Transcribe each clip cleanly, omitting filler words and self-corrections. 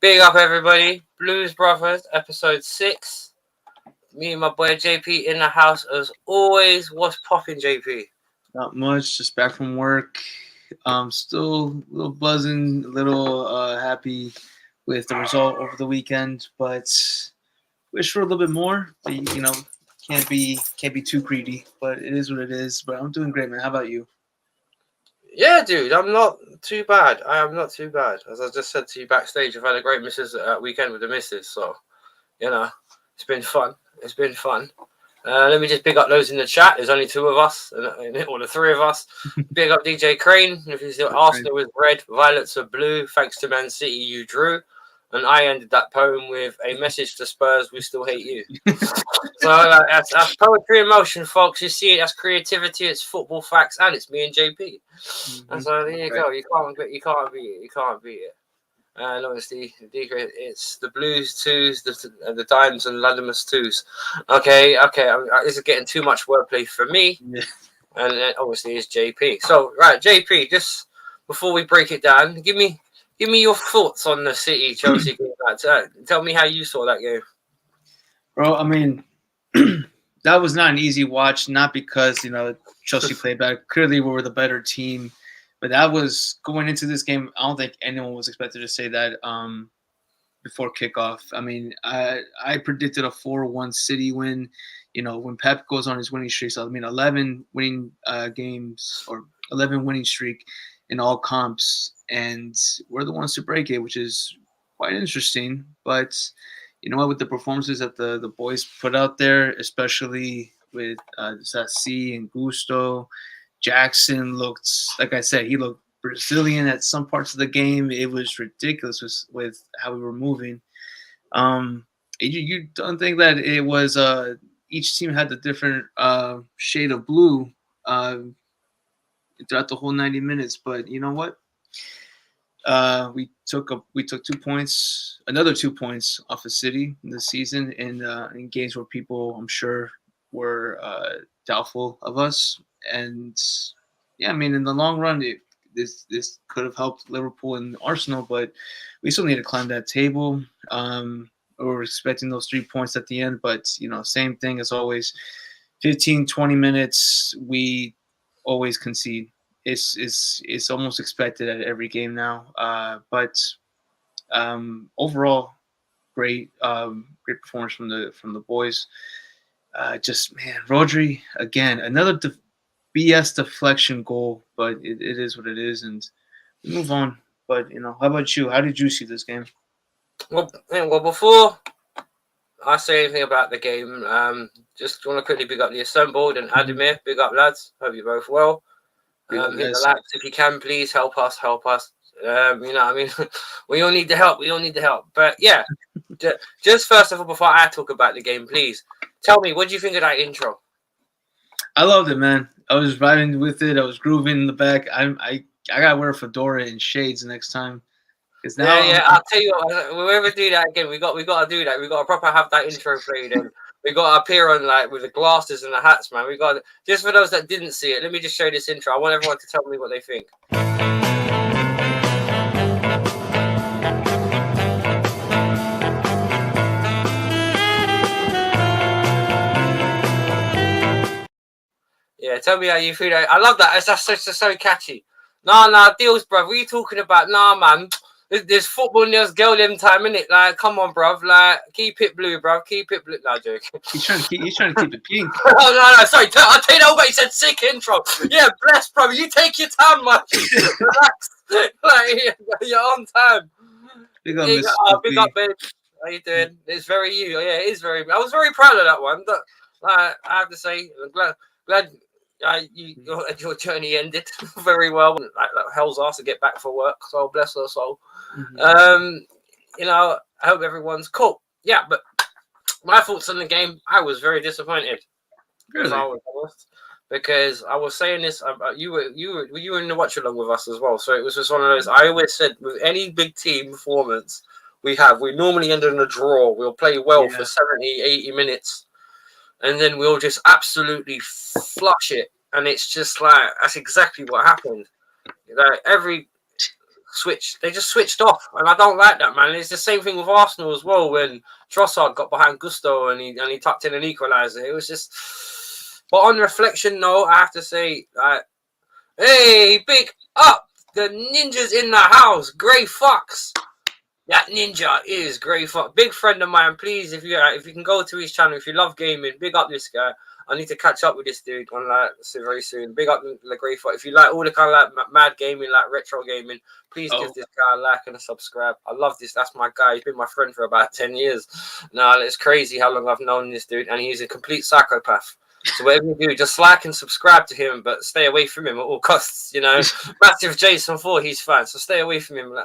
Big up everybody. Blues Brothers, episode 6. Me and my boy JP in the house as always. What's popping, JP? Not much. Just back from work. Still a little buzzing, a little happy with the result over the weekend, but wish for a little bit more. But, can't be too greedy. But it is what it is. But I'm doing great, man. How about you? Yeah, dude, I'm not too bad. I am not too bad. As I just said to you backstage, I've had a great weekend with the missus. So, it's been fun. It's been fun. Let me just pick up those in the chat. There's only 2 of us, or the 3 of us. Big up DJ Crane. If you see Arsenal was red, Violets are blue. Thanks to Man City, you drew. And I ended that poem with a message to Spurs: we still hate you. So that's poetry in motion, folks. You see it. That's creativity. It's football facts, and it's me and JP. And so there you go. You can't beat it. You can't beat it. And obviously, it's the Blues 2s, the Dimes and Latimus 2s. Okay. This is getting too much wordplay for me. Yeah. And then obviously it's JP. So, right, JP, just before we break it down, give me your thoughts on the City-Chelsea game. Tell me how you saw that game. Bro, I mean, that was not an easy watch, not because, Chelsea played bad. Clearly, we were the better team. But that was going into this game. I don't think anyone was expected to say that before kickoff. I mean, I predicted a 4-1 City win. When Pep goes on his winning streak, so 11 winning games or 11 winning streak in all comps, and we're the ones to break it, which is quite interesting. But you know what? With the performances that the boys put out there, especially with Zassi and Gusto. Jackson looked, like I said, he looked Brazilian at some parts of the game. It was ridiculous with how we were moving. You don't think that it was each team had a different shade of blue throughout the whole 90 minutes, but you know what? We took 2 points, another 2 points off of City this season in games where people, I'm sure, were doubtful of us. And yeah, I mean, in the long run, this could have helped Liverpool and Arsenal, but we still need to climb that table. We're expecting those 3 points at the end, but same thing as always. 15, 20 minutes, we always concede. It's almost expected at every game now. But overall, great performance from the boys. Rodri again, another BS deflection goal, but it is what it is, and we move on. But how about you? How did you see this game? Well, before I say anything about the game, just want to quickly big up the assembled and Ademir. Big up, lads. Hope you're both well. Hit the likes if you can, please. Help us. You know what I mean? We all need the help. But yeah, just first of all, before I talk about the game, please tell me, what do you think of that intro? I loved it, man. I was vibing with it. I was grooving in the back. I gotta wear a fedora and shades next time. Now, I'll tell you what. We'll ever do that again. We got to do that. We got to proper have that intro played, and we got to appear on with the glasses and the hats, man. We got just for those that didn't see it. Let me just show this intro. I want everyone to tell me what they think. Yeah, tell me how you feel. I love that. That's so catchy. Nah, deals, bruv. What are you talking about? Nah, man. There's football and there's girl them time, innit? Like, come on, bruv. Like, keep it blue, bruv. Keep it blue. No, joke. He's trying to keep it pink. Oh, no. Sorry. I'll tell you that, but he said sick intro. Yeah, bless, bruv. You take your time, man. Relax. Like, you're on time. Big up, babe. How you doing? It's very you. Yeah, it is very. I was very proud of that one. But, I have to say, I'm glad your journey ended very well. Like hell's ass to get back for work. So bless her soul. Mm-hmm. I hope everyone's cool. Yeah, but my thoughts on the game, I was very disappointed. Really? If I was honest, because I was saying this. You were in the watch along with us as well. So it was just one of those. I always said with any big team performance we normally end in a draw. We'll play well for 70, 80 minutes. And then we'll just absolutely flush it. And it's just like, that's exactly what happened. Like every They just switched off, and I don't like that, man. It's the same thing with Arsenal as well. When Trossard got behind Gusto and he tucked in an equaliser, it was just. But on reflection, no, I have to say, hey, big up the ninjas in the house, Grey Fox. That ninja is Grey Fox, big friend of mine. Please, if you can go to his channel, if you love gaming, big up this guy. I need to catch up with this dude on very soon. Big up the Grey Fox. If you like all the kind of like mad gaming, like retro gaming, please give this guy a like and a subscribe. I love this. That's my guy. He's been my friend for about 10 years. Now it's crazy how long I've known this dude, and he's a complete psychopath. So whatever you do, just like and subscribe to him, but stay away from him at all costs. You know, massive Jason 4, he's fine, so stay away from him. I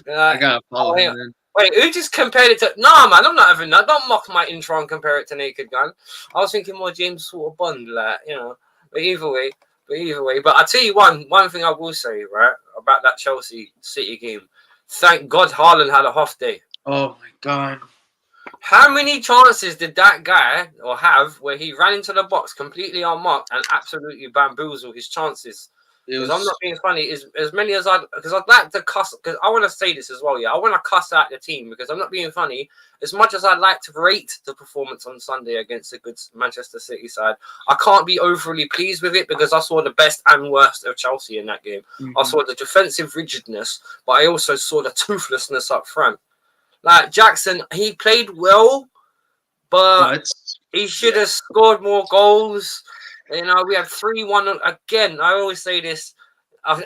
gotta follow him. Then. Wait, who just compared it to? Nah, man, I'm not having that. Don't mock my intro and compare it to Naked Gun. I was thinking more James sort of Bond, like, you know. But either way. But I'll tell you one thing I will say, right, about that Chelsea City game. Thank God Haaland had a half day. Oh my God. How many chances did that guy have where he ran into the box completely unmarked and absolutely bamboozled his chances? Because I'm not being funny, as many as because I'd like to cuss, because I want to say this as well, yeah. I want to cuss out the team because I'm not being funny. As much as I'd like to rate the performance on Sunday against a good Manchester City side, I can't be overly pleased with it because I saw the best and worst of Chelsea in that game. Mm-hmm. I saw the defensive rigidness, but I also saw the toothlessness up front. Like Jackson, he played well, but he should have scored more goals. You know, we had 3-1 again. I always say this. I'm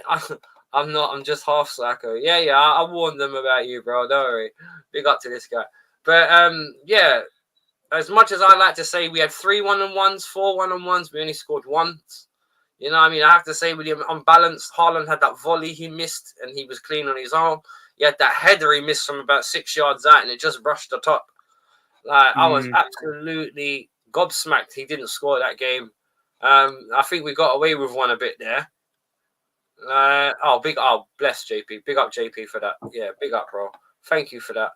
just half psycho. Yeah. I warned them about you, bro. Don't worry. Big up to this guy. But yeah. As much as I like to say we had 3 1-on-1s, 4 1-on-1s, we only scored once. You know what I mean? I have to say with him unbalanced. Haaland had that volley he missed, and he was clean on his arm. He had that header he missed from about 6 yards out, and it just brushed the top. Like I was absolutely gobsmacked. He didn't score that game. I think we got away with one a bit there. Bless JP. Big up JP for that. Yeah, big up, bro. Thank you for that.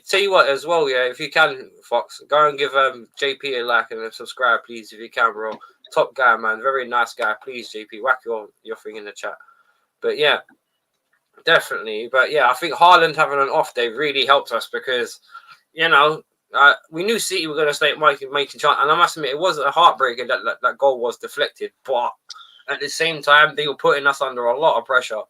Tell you what as well, yeah, if you can, Fox, go and give JP a like and a subscribe, please, if you can, bro. Top guy, man. Very nice guy. Please, JP, whack your thing in the chat. But yeah, definitely. But yeah, I think Haaland having an off day really helped us because, you know, we knew City were going to stay making chance, and I must admit it was a heartbreaker that goal was deflected. But at the same time, they were putting us under a lot of pressure.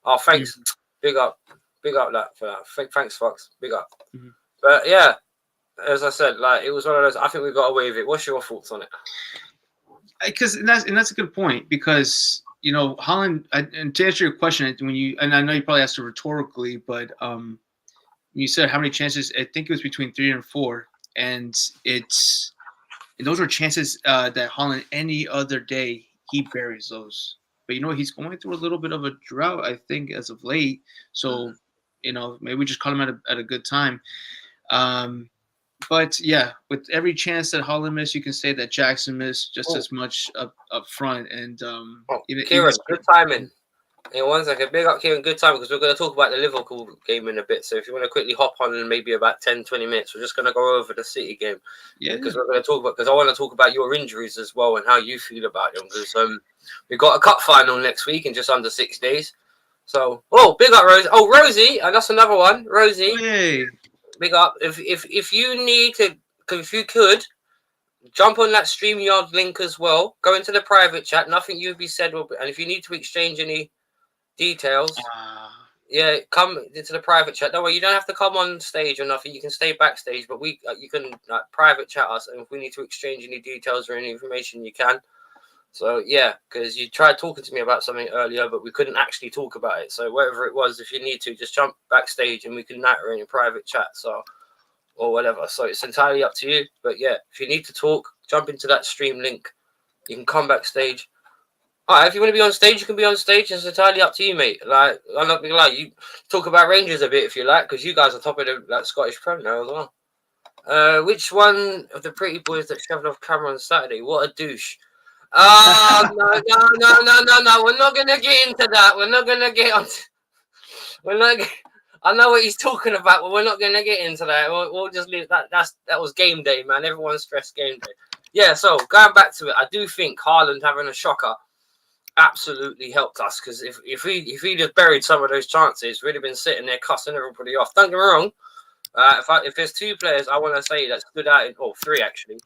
Oh, thanks, big up that for that. Thanks, Fox, big up. Mm-hmm. But yeah, as I said, like it was one of those. I think we got away with it. What's your thoughts on it? Because that's a good point because you know Haaland. And to answer your question, and I know you probably asked it rhetorically, but you said how many chances? I think it was between 3 and 4, and those were chances that Haaland any other day he buries those. But you know he's going through a little bit of a drought, I think, as of late. So you know maybe we just caught him at a good time. But yeah, with every chance that Haaland missed, you can say that Jackson missed just as much up front. And Kieran, good timing. In 1 second, big up Kieran, good time because we're going to talk about the Liverpool game in a bit. So if you want to quickly hop on in maybe about 10-20 minutes, we're just going to go over the City game. Yeah, because we're going to talk about because I want to talk about your injuries as well and how you feel about them. Because we've got a cup final next week in just under 6 days. So big up Rosie. Oh, Rosie, and that's another one. Rosie, hey, big up. If you need to, if you could. Jump on that StreamYard link as well. Go into the private chat. Nothing you'll be said will be, and if you need to exchange any details, come into the private chat. Don't worry, you don't have to come on stage or nothing. You can stay backstage, but you can private chat us, and if we need to exchange any details or any information, you can. So yeah, because you tried talking to me about something earlier, but we couldn't actually talk about it. So whatever it was, if you need to, just jump backstage and we can natter in a private chat. So. Or whatever. So it's entirely up to you. But yeah, if you need to talk, jump into that stream link. You can come backstage. Alright, if you want to be on stage, you can be on stage. It's entirely up to you, mate. Like, I'm not gonna lie, you talk about Rangers a bit if you like, because you guys are top of the Scottish Prem now as well. Which one of the pretty boys that shoved off camera on Saturday? What a douche. No. We're not gonna get into that. We're not gonna get on. I know what he's talking about, but we're not going to get into that. We'll just leave that. That was game day, man. Everyone's stressed game day. Yeah, so going back to it, I do think Haaland having a shocker absolutely helped us because if he just buried some of those chances, we'd have been sitting there cussing everybody off. Don't get me wrong. If there's two players I want to say that stood out, three actually,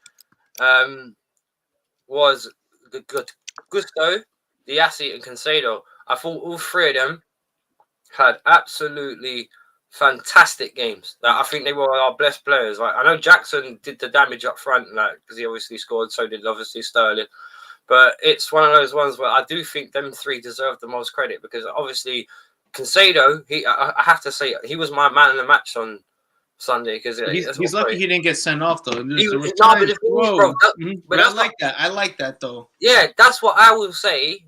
was Gusto, Diassi, and Concedo. I thought all three of them had absolutely fantastic games. I think they were our best players. Like, I know Jackson did the damage up front, because he obviously scored. So did obviously Sterling. But it's one of those ones where I do think them three deserve the most credit because obviously Concedo, I have to say, he was my man in the match on Sunday because he's lucky he didn't get sent off though. But I like that. I like that though. Yeah, that's what I will say.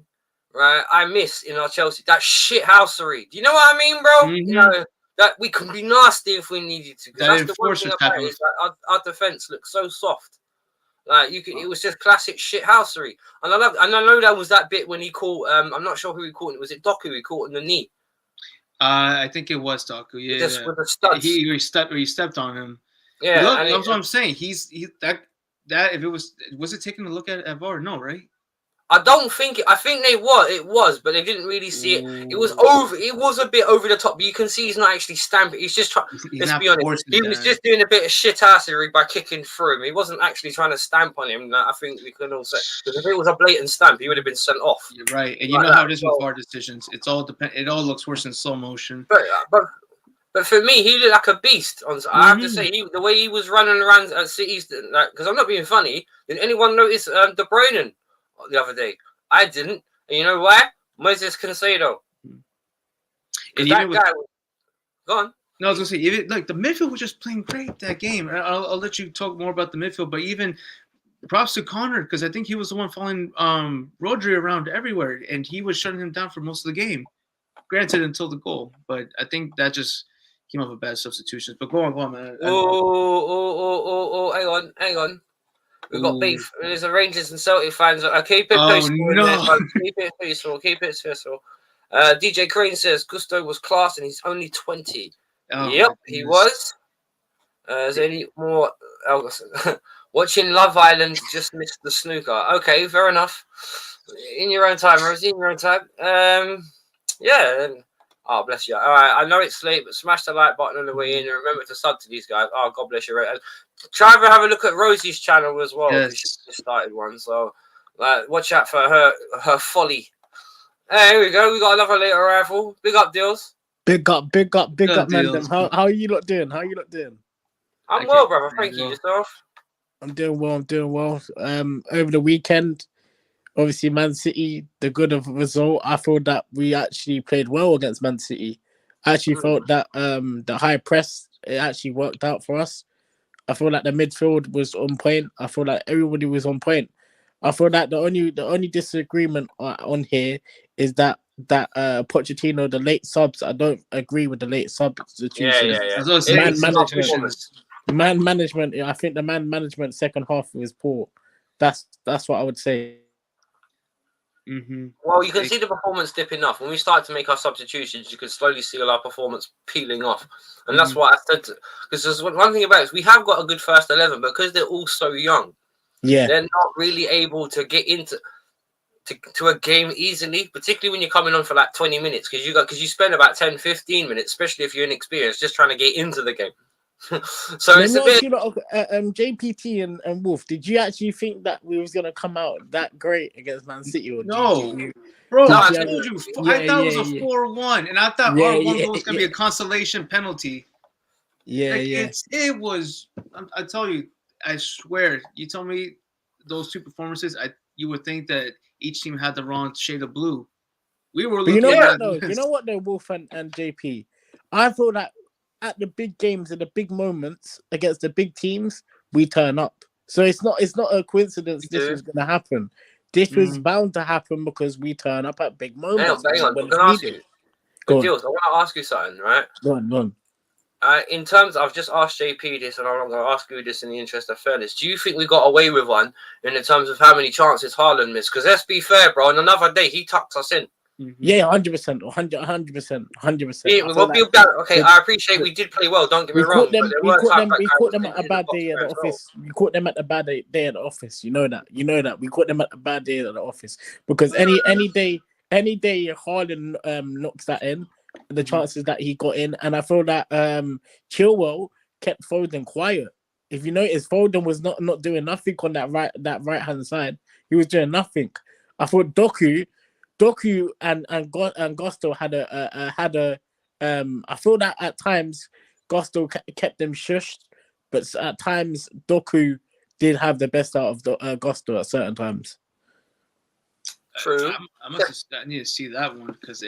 Right, I miss in our Chelsea that shithousery. Do you know what I mean, bro? Mm-hmm. You know that we can be nasty if we needed to. That's the one thing about it is that our defense looks so soft. Like it was just classic shithousery. And I know that was that bit when he caught. I'm not sure who he caught. Was it Doku? He caught in the knee. I think it was Doku. Yeah, just with the studs. He stepped on him. Yeah, look, that's what I'm saying. That if it was it taking a look at VAR? No, right? I don't think I think it was, but they didn't really see it. It was over. It was a bit over the top, but you can see he's not actually stamping. He's just trying. Let's be honest. He was just doing a bit of shitassery by kicking through him. He wasn't actually trying to stamp on him. I think we can all say because if it was a blatant stamp, he would have been sent off. You're right, and you know how it is with VAR decisions. It's all It all looks worse in slow motion. But for me, he looked like a beast. I have to say, the way he was running around at City's, because I'm not being funny. Did anyone notice De Bruyne the other day? I didn't. And you know why? Moises Caicedo. Go on. No, I was gonna say, even like the midfield was just playing great that game. I'll let you talk more about the midfield, but even props to Connor because I think he was the one following Rodri around everywhere, and he was shutting him down for most of the game. Granted, until the goal, but I think that just came off of bad substitutions. But go on, man. Hang on. We've got beef. There's a Rangers and Celtic fans. Keep it peaceful. No. Keep it peaceful. Keep it peaceful. DJ Crane says Gusto was class and he's only 20. Yep, he was. Is there any more? Watching Love Island, just missed the snooker. Okay, fair enough. In your own time, Rosie. In your own time. Yeah. Oh, bless you. All right, I know it's late, but smash the like button on the way in and remember to sub to these guys. Oh, God bless you. And try to have a look at Rosie's channel as well. Yes. She just started one, so watch out for her folly. Hey, here we go. We got another late arrival. Big up, Deals. Big up, Deals. man. How are you lot doing? I'm well, brother. Thank you. Yourself? I'm doing well. Over the weekend, obviously, Man City, the good of result. I thought that we actually played well against Man City. I actually felt that the high press, it actually worked out for us. I feel like the midfield was on point. I feel like everybody was on point. I feel like the only disagreement on here is that Pochettino, the late subs. I don't agree with the late substitutions. Man management. I think the man management second half was poor. That's what I would say. Mm-hmm. Well, you can see the performance dipping off. When we start to make our substitutions, you can slowly see our performance peeling off. And that's what I said. Because there's one thing about it is we have got a good first 11, but because they're all so young, they're not really able to get into a game easily, particularly when you're coming on for like 20 minutes because you spend about 10, 15 minutes, especially if you're inexperienced, just trying to get into the game. So it's a bit. JPT and Wolf, did you actually think that we was gonna come out that great against Man City? Or no, bro. I told you. I thought it was a 4-1, and I thought our one goal was gonna be a consolation penalty. It was. I tell you, I swear. You told me those two performances. You would think that each team had the wrong shade of blue. We were. You know what though, Wolf and JP. I feel that at the big games and the big moments against the big teams, we turn up. So it's not a coincidence this was going to happen. This was bound to happen because we turn up at big moments. Hang on. I want to ask you something, right? Go on. In terms, I've just asked JP this, and I'm going to ask you this in the interest of fairness. Do you think we got away with one in terms of how many chances Haaland missed? Because let's be fair, bro. On another day, he tucked us in. Yeah, 100%, 100%, 100%. Yeah, okay, I appreciate we did play well. Don't get me wrong, but there were times We like I caught was them at a in the bad box day at the as well. office. We caught them at a bad day at the office. You know that. We caught them at a bad day at the office because any day Harden knocks that in, the chances that he got in, and I feel that Chilwell kept Foden quiet. If you notice, Foden was not doing nothing on that right hand side. He was doing nothing. I thought Doku and Gusto had a I feel that at times Gusto kept them shushed, but at times Doku did have the best out of the Gusto at certain times. True. I need to see that one because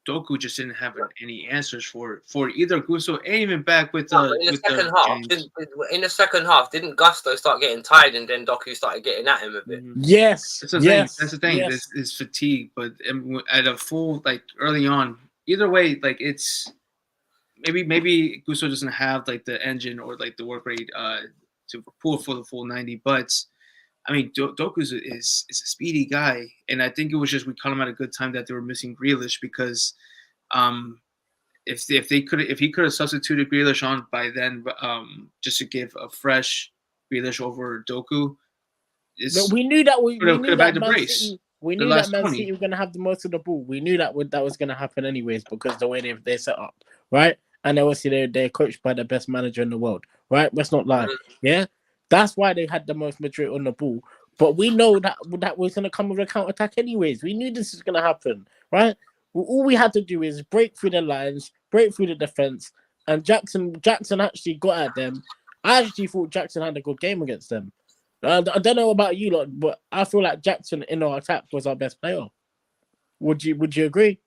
Doku just didn't have any answers for either Gusto and even back with in the second half, didn't Gusto start getting tired and then Doku started getting at him a bit? Yes, that's the thing. Yes. This is fatigue, but at a full early on, either way, it's maybe Gusto doesn't have the engine or the work rate to pull for the full 90, but. I mean, Doku is a speedy guy, and I think it was just we caught him at a good time that they were missing Grealish because, if he could have substituted Grealish on by then, just to give a fresh Grealish over Doku, but we knew that we knew that Man City were going to have the most of the ball. We knew that was going to happen anyways because the way they set up, right? And obviously they're coached by the best manager in the world, right? Let's not lie, yeah. That's why they had the most majority on the ball. But we know that was going to come with a counter-attack anyways. We knew this was going to happen, right? All we had to do is break through the lines, break through the defense, and Jackson actually got at them. I actually thought Jackson had a good game against them. I don't know about you lot, but I feel like Jackson in our attack was our best player. Would you agree?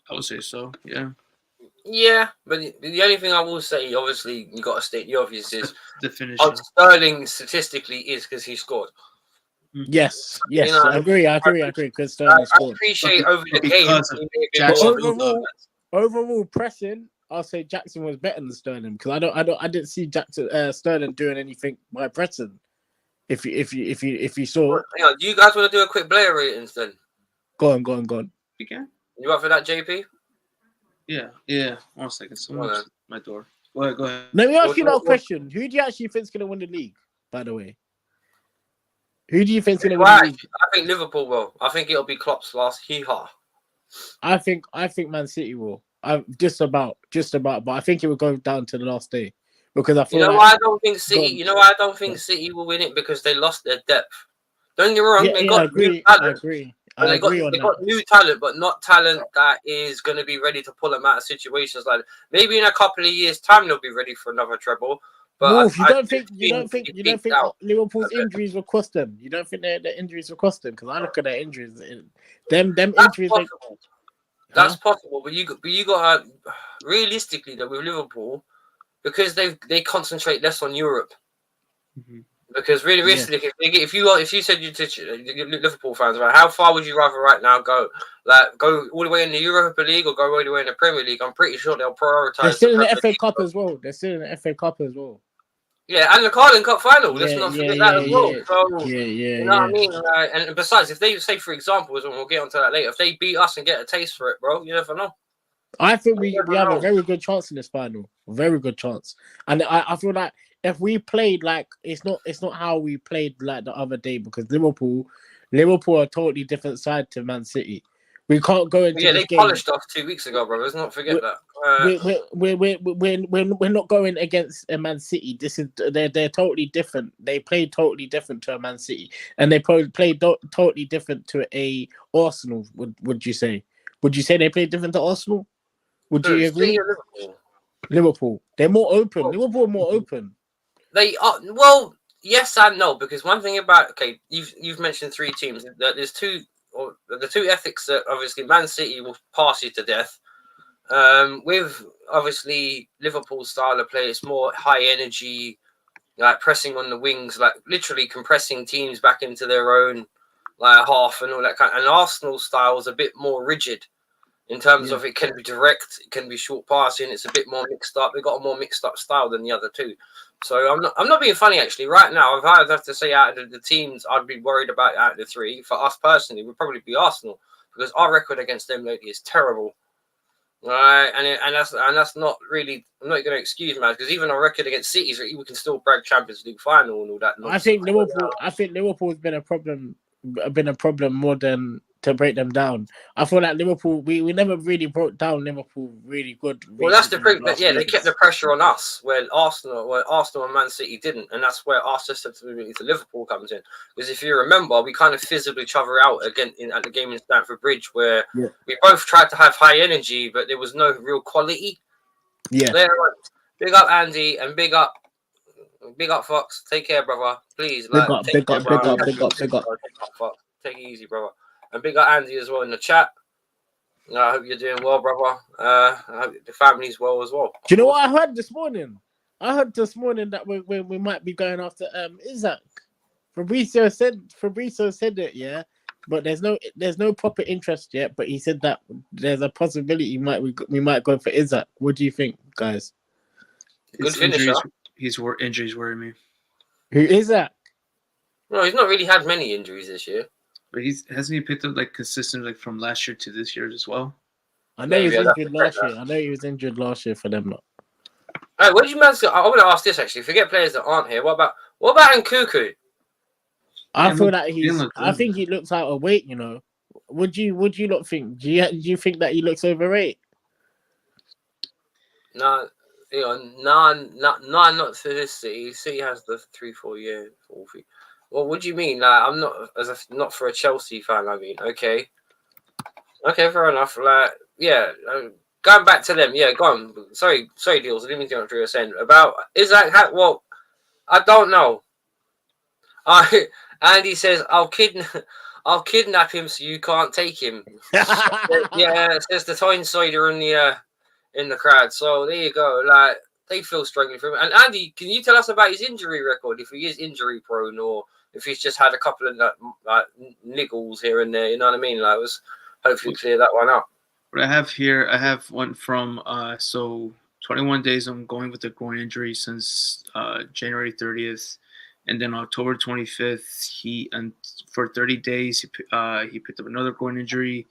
I would say so, yeah. Yeah, but the only thing I will say, obviously, you got to state the obvious is the finishing. Sterling statistically is because he scored. Yes, I agree. Because Sterling scored. I appreciate over the game. Overall pressing, I'll say Jackson was better than Sterling because I didn't see Sterling doing anything by pressing. If you saw, hang on, do you guys want to do a quick player ratings then? Go on. You can. You up for that, JP? Yeah. 1 second. Someone's at my door. Go ahead. Let me ask you that question. Who do you actually think is going to win the league, by the way? Who do you think is going to win the league? I think Liverpool will. I think it'll be Klopp's last hee-haw. I think Man City will. Just about, but I think it will go down to the last day. Because I feel why I don't think City will win it because they lost their depth. Don't get me wrong, they got new talent. I agree. They got new talent, but not talent that is going to be ready to pull them out of situations like that. Maybe in a couple of years' time they'll be ready for another treble. But Wolf, you don't think Liverpool's injuries will cost them? You don't think the injuries will cost them? Because I look at their injuries. Them injuries. That's possible, but you got realistically that with Liverpool, because they concentrate less on Europe. Mm-hmm. Because really, realistically, if you said you to Liverpool fans, about how far would you rather right now go? Like go all the way in the Europa League or go all the way in the Premier League? I'm pretty sure they'll prioritize. They're still in the FA Cup as well. Yeah, and the Carling Cup final. Let's not forget that as well. So, you know what I mean? And besides, if they say, for example, and we'll get onto that later, if they beat us and get a taste for it, bro, you never know. I think we have a very good chance in this final. Very good chance. And I feel like if we played like it's not how we played like the other day because Liverpool are a totally different side to Man City. We can't go into they game. Polished us 2 weeks ago, bro. Let's not forget that. We're not going against a Man City. They're totally different. They play totally different to a Man City, and they play totally different to a Arsenal. Would you say? Would you say they play different to Arsenal? Would you agree? Liverpool. They're more open. Liverpool are more open. They are well, yes and no, because one thing about you've mentioned 3 teams. There's two. Or the 2 ethics that obviously Man City will pass you to death. With obviously Liverpool's style of play, it's more high energy, like pressing on the wings, like literally compressing teams back into their own like half and all that kind. And Arsenal style is a bit more rigid. in terms of it can be direct, it can be short passing. It's a bit more mixed up. They got a more mixed up style than the other two. So I'm not being funny actually. Right now, if I have to say out of the teams, I'd be worried about out of the three. For us personally, would probably be Arsenal because our record against them lately is terrible. Right, and that's not really. I'm not going to excuse man because even our record against City, we can still brag Champions League final and all that. I think Liverpool's been a problem more than to break them down. I feel like Liverpool, we never really broke down Liverpool really good. Well, that's the thing. But yeah, they kept the pressure on us where Arsenal and Man City didn't, and that's where our susceptibility to Liverpool comes in. Because if you remember, we kind of fizzled each other out again at the game in Stamford Bridge, where we both tried to have high energy, but there was no real quality. Yeah. Big up Andy and big up Fox. Take care, brother. Please. Big up. Fox. Take it easy, brother. And big up Andy as well in the chat. I hope you're doing well, brother. I hope the family's well as well. Do you know what I heard this morning? I heard this morning that we might be going after Isaac. Fabrizio said it, yeah. But there's no proper interest yet. But he said that there's a possibility we might go for Isaac. What do you think, guys? Good finisher. Injuries worry me. Who is that? No, he's not really had many injuries this year. But hasn't he picked up like consistent like from last year to this year as well? I know he was injured last year. I know he was injured last year for them. Hey, what did you manage? I want to ask this actually. Forget players that aren't here. What about Nkuku? I feel that I think he looks out of weight. You know, would you not think? Do you think that he looks overrated? No, not to this City. City has the 3-4 year. Well, what do you mean? Like, I'm not for a Chelsea fan. I mean, okay, fair enough. Like, yeah, going back to them. Yeah, go on. Sorry, Deals. I didn't mean to interrupt you. Saying about Isaac. Well, I don't know. Andy says I'll kidnap him so you can't take him. Yeah, it says the Tyneside in the crowd. So there you go. Like, they feel strongly for him. And Andy, can you tell us about his injury record? If he is injury prone or if he's just had a couple of niggles here and there, you know what I mean? Like, hopefully clear that one up. What I have here, I have one from 21 days. I'm going with the groin injury since January 30th, and then October 25th. For 30 days he picked up another groin injury.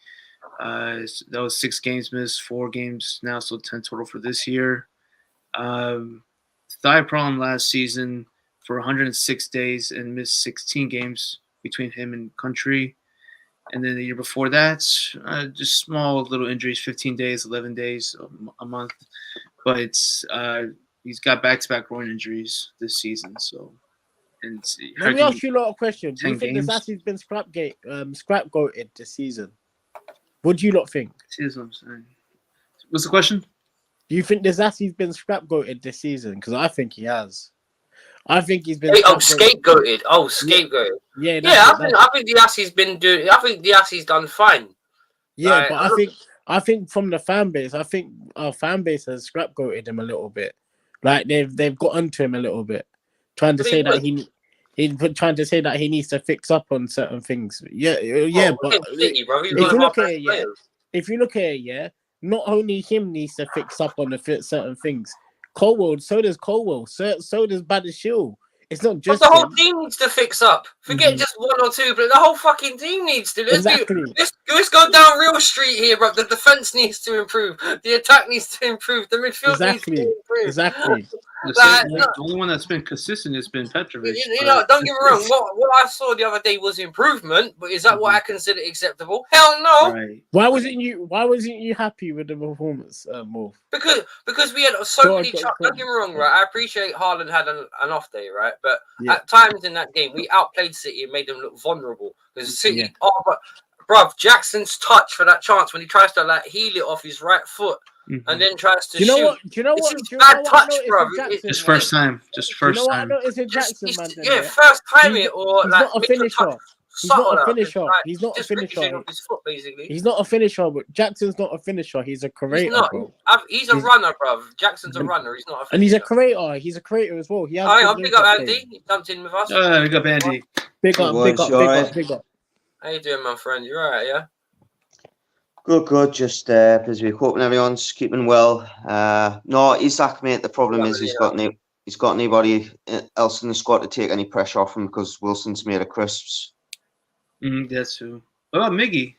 That was 6 games missed, 4 games now, so 10 total for this year. Thigh problem last season for 106 days and missed 16 games between him and country. And then the year before that, just small little injuries, 15 days, 11 days, a month. But he's got back-to-back groin injuries this season. So, and let me ask you a lot of questions. Do you think Disasi's been scapegoated this season? What do you lot think? Here's what I'm saying. What's the question? Do you think Disasi's been scapegoated this season? Because I think he has. I think he's been scapegoated. Scapegoated. Yeah, I think Diassi's been doing. I think Diassi's done fine. Yeah, but I think from the fan base, I think our fan base has scapegoated him a little bit. Like they've got onto him a little bit, trying to say that he needs to fix up on certain things. Yeah. But if you look at it, not only him needs to fix up on certain things. Colwell, so does Colwell, so does Badashil. It's not just the whole team needs to fix up. Forget just one or two, but the whole fucking team needs to. Let's go down real street here, bro. The defense needs to improve. The attack needs to improve. The midfield needs to improve. Exactly. The only one that's been consistent has been Petrovic. Don't get me wrong. What I saw the other day was improvement, but is that what I consider acceptable? Hell no. Right. Why wasn't you happy with the performance, Morph? Because we had so many. Don't get me wrong, right? I appreciate Haaland had an off day, right? But at times in that game, we outplayed City and made them look vulnerable. Because City, bruv, Jackson's touch for that chance when he tries to heel it off his right foot. And then tries to shoot. Do you know what? Bad touch, bro. Just first time. You know what I noticed in Jackson, man? First time it or he's not a finisher. He's not a finisher. He's not a finisher. His foot, basically. He's not a finisher, but Jackson's not a finisher. He's a creator. He's a runner, bro. Jackson's a runner. He's not a finisher. And he's a creator. He's a creator as well. He has. I'll pick up Andy. He jumped in with us. Big up Andy. Big up. How you doing, my friend? You alright, yeah? Good. Just busy. Hoping everyone's keeping well. No, Isak, mate. The problem is he's got anybody else in the squad to take any pressure off him because Wilson's made of crisps. That's true. What about Miggy?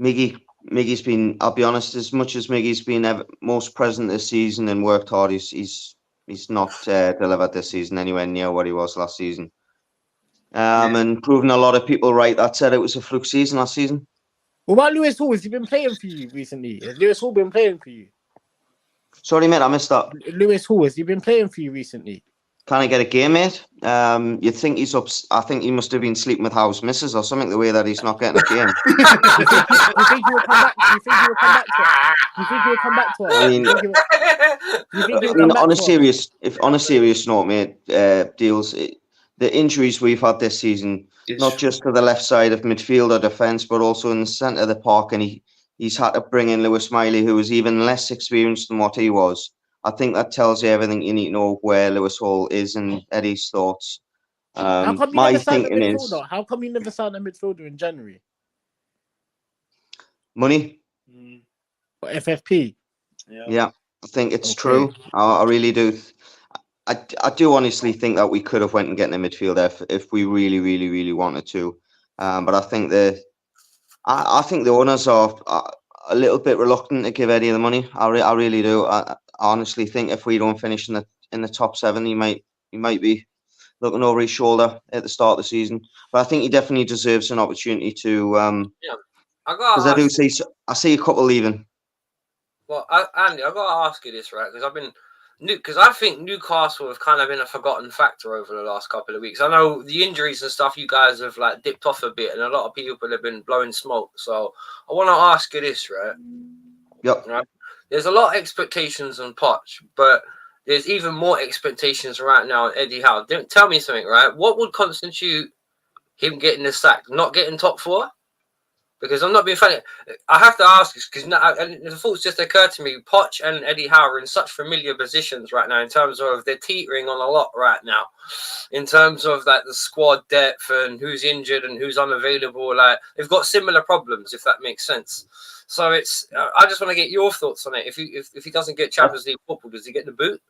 Miggy's been. I'll be honest. As much as Miggy's been most present this season and worked hard, he's not delivered this season anywhere near what he was last season. And proving a lot of people right that said it was a fluke season last season. What about Lewis Hall? Has he been playing for you recently? Has Lewis Hall been playing for you? Sorry, mate, I missed that. Lewis Hall, has he been playing for you recently? Can I get a game, mate? You'd think he's up. I think he must have been sleeping with House Missus or something. The way that he's not getting a game. Do you think he will come back? Do you think he will come back to it? Do you think he will come back to it? I mean, on a serious note, mate, Deals. The injuries we've had this season, not just to the left side of midfield or defence, but also in the centre of the park, and he's had to bring in Lewis Miley, who was even less experienced than what he was. I think that tells you everything you need to know where Lewis Hall is and Eddie's thoughts. My thinking is, how come you never signed a midfielder in January? Money. Or FFP? Yeah, I think it's true. I really do. I do honestly think that we could have went and gotten a midfielder if we really, really, really wanted to. But I think the owners are a little bit reluctant to give Eddie the money. I really do. I honestly think if we don't finish in the top 7, he might be looking over his shoulder at the start of the season. But I think he definitely deserves an opportunity to. Because I see a couple leaving. Well, Andy, I gotta ask you this, right? Because I think Newcastle have kind of been a forgotten factor over the last couple of weeks. I know the injuries and stuff, you guys have like dipped off a bit, and a lot of people have been blowing smoke. So I want to ask you this, right? Yep. Right? There's a lot of expectations on Poch, but there's even more expectations right now on Eddie Howe. Tell me something, right? What would constitute him getting the sack? Not getting top 4? Because I'm not being funny. I have to ask this because the thoughts just occurred to me. Poch and Eddie Howe are in such familiar positions right now in terms of they're teetering on a lot right now. In terms of like the squad depth and who's injured and who's unavailable. Like they've got similar problems, if that makes sense. So it's. I just want to get your thoughts on it. If he doesn't get Champions League football, does he get the boot?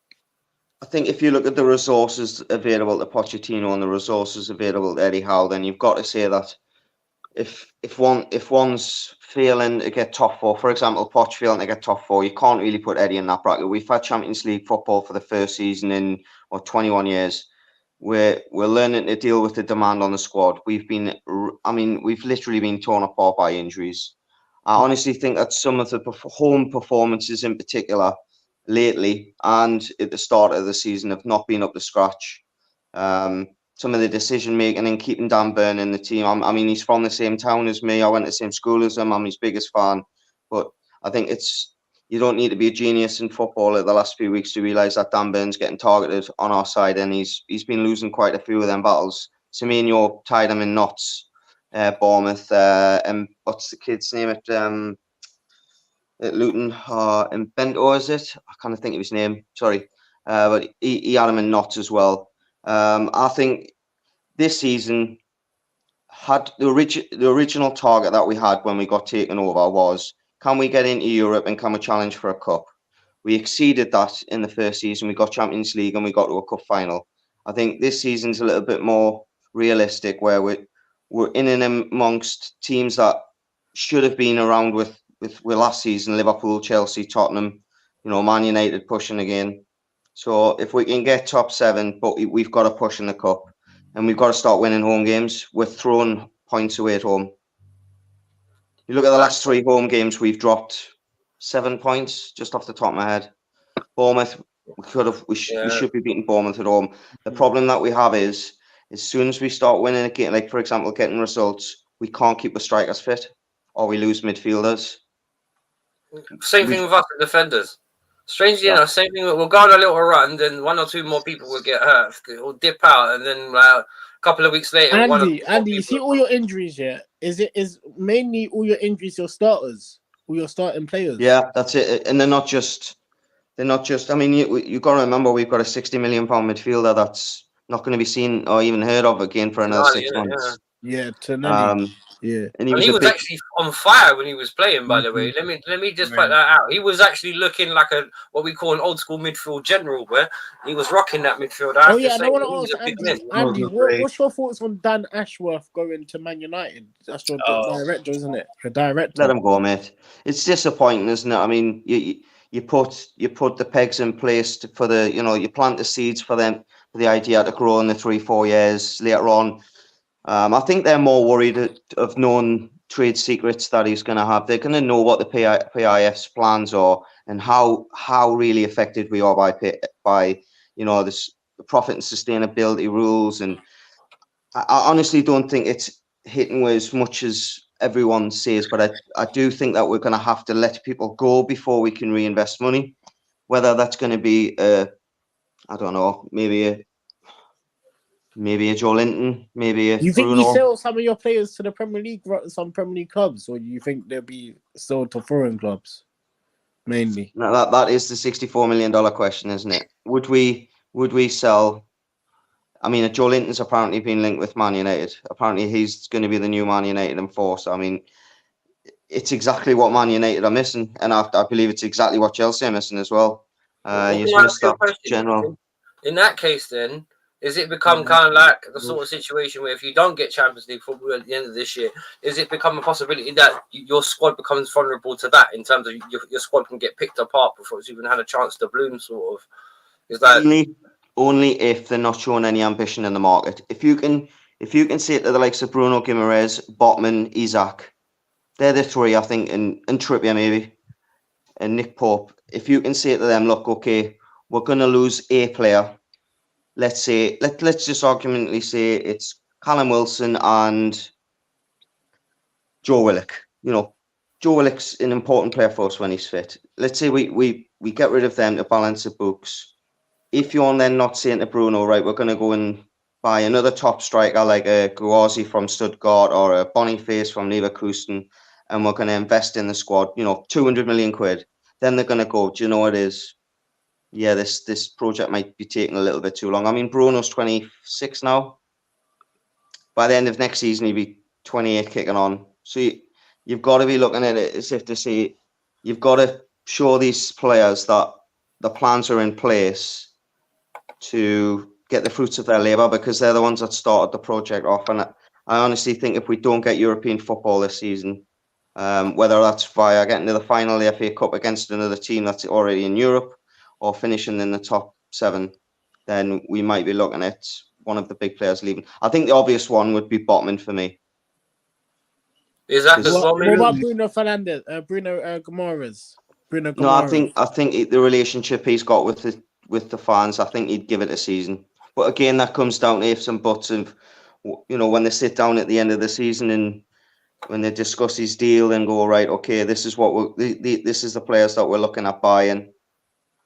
I think if you look at the resources available to Pochettino and the resources available to Eddie Howe, then you've got to say that. If one's failing to get top 4, for example, Poch failing to get top 4, you can't really put Eddie in that bracket. We've had Champions League football for the first season in 21 years. We're learning to deal with the demand on the squad. We've literally been torn apart by injuries. I honestly think that some of the home performances in particular lately and at the start of the season have not been up to scratch. Some of the decision making and keeping Dan Burn in the team. I mean, he's from the same town as me. I went to the same school as him. I'm his biggest fan. But I think you don't need to be a genius in football at the last few weeks to realise that Dan Burn's getting targeted on our side, and he's been losing quite a few of them battles. Semenyo tied him in knots. Bournemouth. And what's the kid's name at Luton? And Bento, is it? I can't think of his name. Sorry, but he had him in knots as well. I think this season had the original target that we had when we got taken over was, can we get into Europe and can we challenge for a cup? We exceeded that in the first season. We got Champions League and we got to a cup final. I think this season's a little bit more realistic, where we're in and amongst teams that should have been around with last season: Liverpool, Chelsea, Tottenham, Man United pushing again. So if we can get top 7, but we've got to push in the cup and we've got to start winning home games. We're throwing points away at home. You look at the last 3 home games, we've dropped 7 points just off the top of my head. Bournemouth, we should be beating Bournemouth at home. The problem that we have is, as soon as we start winning a game, like for example, getting results, we can't keep the strikers fit or we lose midfielders. Same thing with us, the defenders. Strangely enough, same thing. We'll go on a little run, then 1 or 2 more people will get hurt. We'll dip out, and then a couple of weeks later, Andy, you see all your injuries here. Is mainly all your injuries your starters, all your starting players? Yeah, that's it. And they're not just. I mean, you got to remember we've got a £60 million midfielder that's not going to be seen or even heard of again for another 6 months. Yeah, Tonali. Yeah. and And he was actually on fire when he was playing, by the way. Mhm. Let me just Right. put that out. He was actually looking like what we call an old school midfield general, where he was rocking that midfield. I Oh have yeah, to and say, I want he was to a ask big Andy. man. Oh, Andy, great. what's your thoughts on Dan Ashworth going to Man United? That's your Oh. director, isn't it? The director. Let him go, mate. It's disappointing, isn't it? I mean, you put the pegs in place for the, you plant the seeds for them, for the idea to grow in the 3-4 years later on. I think they're more worried of known trade secrets that he's going to have. They're going to know what the PIF's plans are and how really affected we are by this the profit and sustainability rules. And I honestly don't think it's hitting as much as everyone says, but I do think that we're going to have to let people go before we can reinvest money. Whether that's going to be I don't know, maybe a Joe Linton, maybe a You think you Bruno. sell some of your players to the Premier League, some Premier League clubs, or you think they'll be sold to foreign clubs mainly? No, that is the $64 million question, isn't it? Would we sell? I mean, Joe Linton's apparently been linked with Man United. Apparently, he's going to be the new Man United enforcer. I mean, it's exactly what Man United are missing, and I believe it's exactly what Chelsea are missing as well. You Can I missed ask you a that question? general. In that case, then, is it become kind of like the sort of situation where if you don't get Champions League football at the end of this year, is it become a possibility that your squad becomes vulnerable to that in terms of your squad can get picked apart before it's even had a chance to bloom, sort of? Is that Only if they're not showing any ambition in the market. If you can say to the likes of Bruno Guimaraes, Botman, Isak, they're the three, I think, and Trippier maybe, and Nick Pope. If you can say to them, look, okay, we're going to lose a player. Let's say, let's just argumentally say it's Callum Wilson and Joe Willock. Joe Willock's an important player for us when he's fit. Let's say we get rid of them to balance the books. If you're then not saying to Bruno, right, we're going to go and buy another top striker like a Guazi from Stuttgart or a Boniface from Leverkusen, and we're going to invest in the squad, 200 million quid, then they're going to go, do you know what it is? Yeah, this project might be taking a little bit too long. I mean, Bruno's 26 now. By the end of next season, he'll be 28 kicking on. So you've got to be looking at it as if to say, you've got to show these players that the plans are in place to get the fruits of their labour, because they're the ones that started the project off. And I honestly think if we don't get European football this season, whether that's via getting to the final of the FA Cup against another team that's already in Europe or finishing in the top 7, then we might be looking at one of the big players leaving. I think the obvious one would be Botman for me. is that as well? What Maybe? about Bruno Fernandes? Bruno Guimaraes? Bruno No, I Guimaraes. think the relationship he's got with the fans, I think he'd give it a season. But again, that comes down to ifs and buts of, when they sit down at the end of the season and when they discuss his deal and go, right, okay, this is what this is the players that we're looking at buying.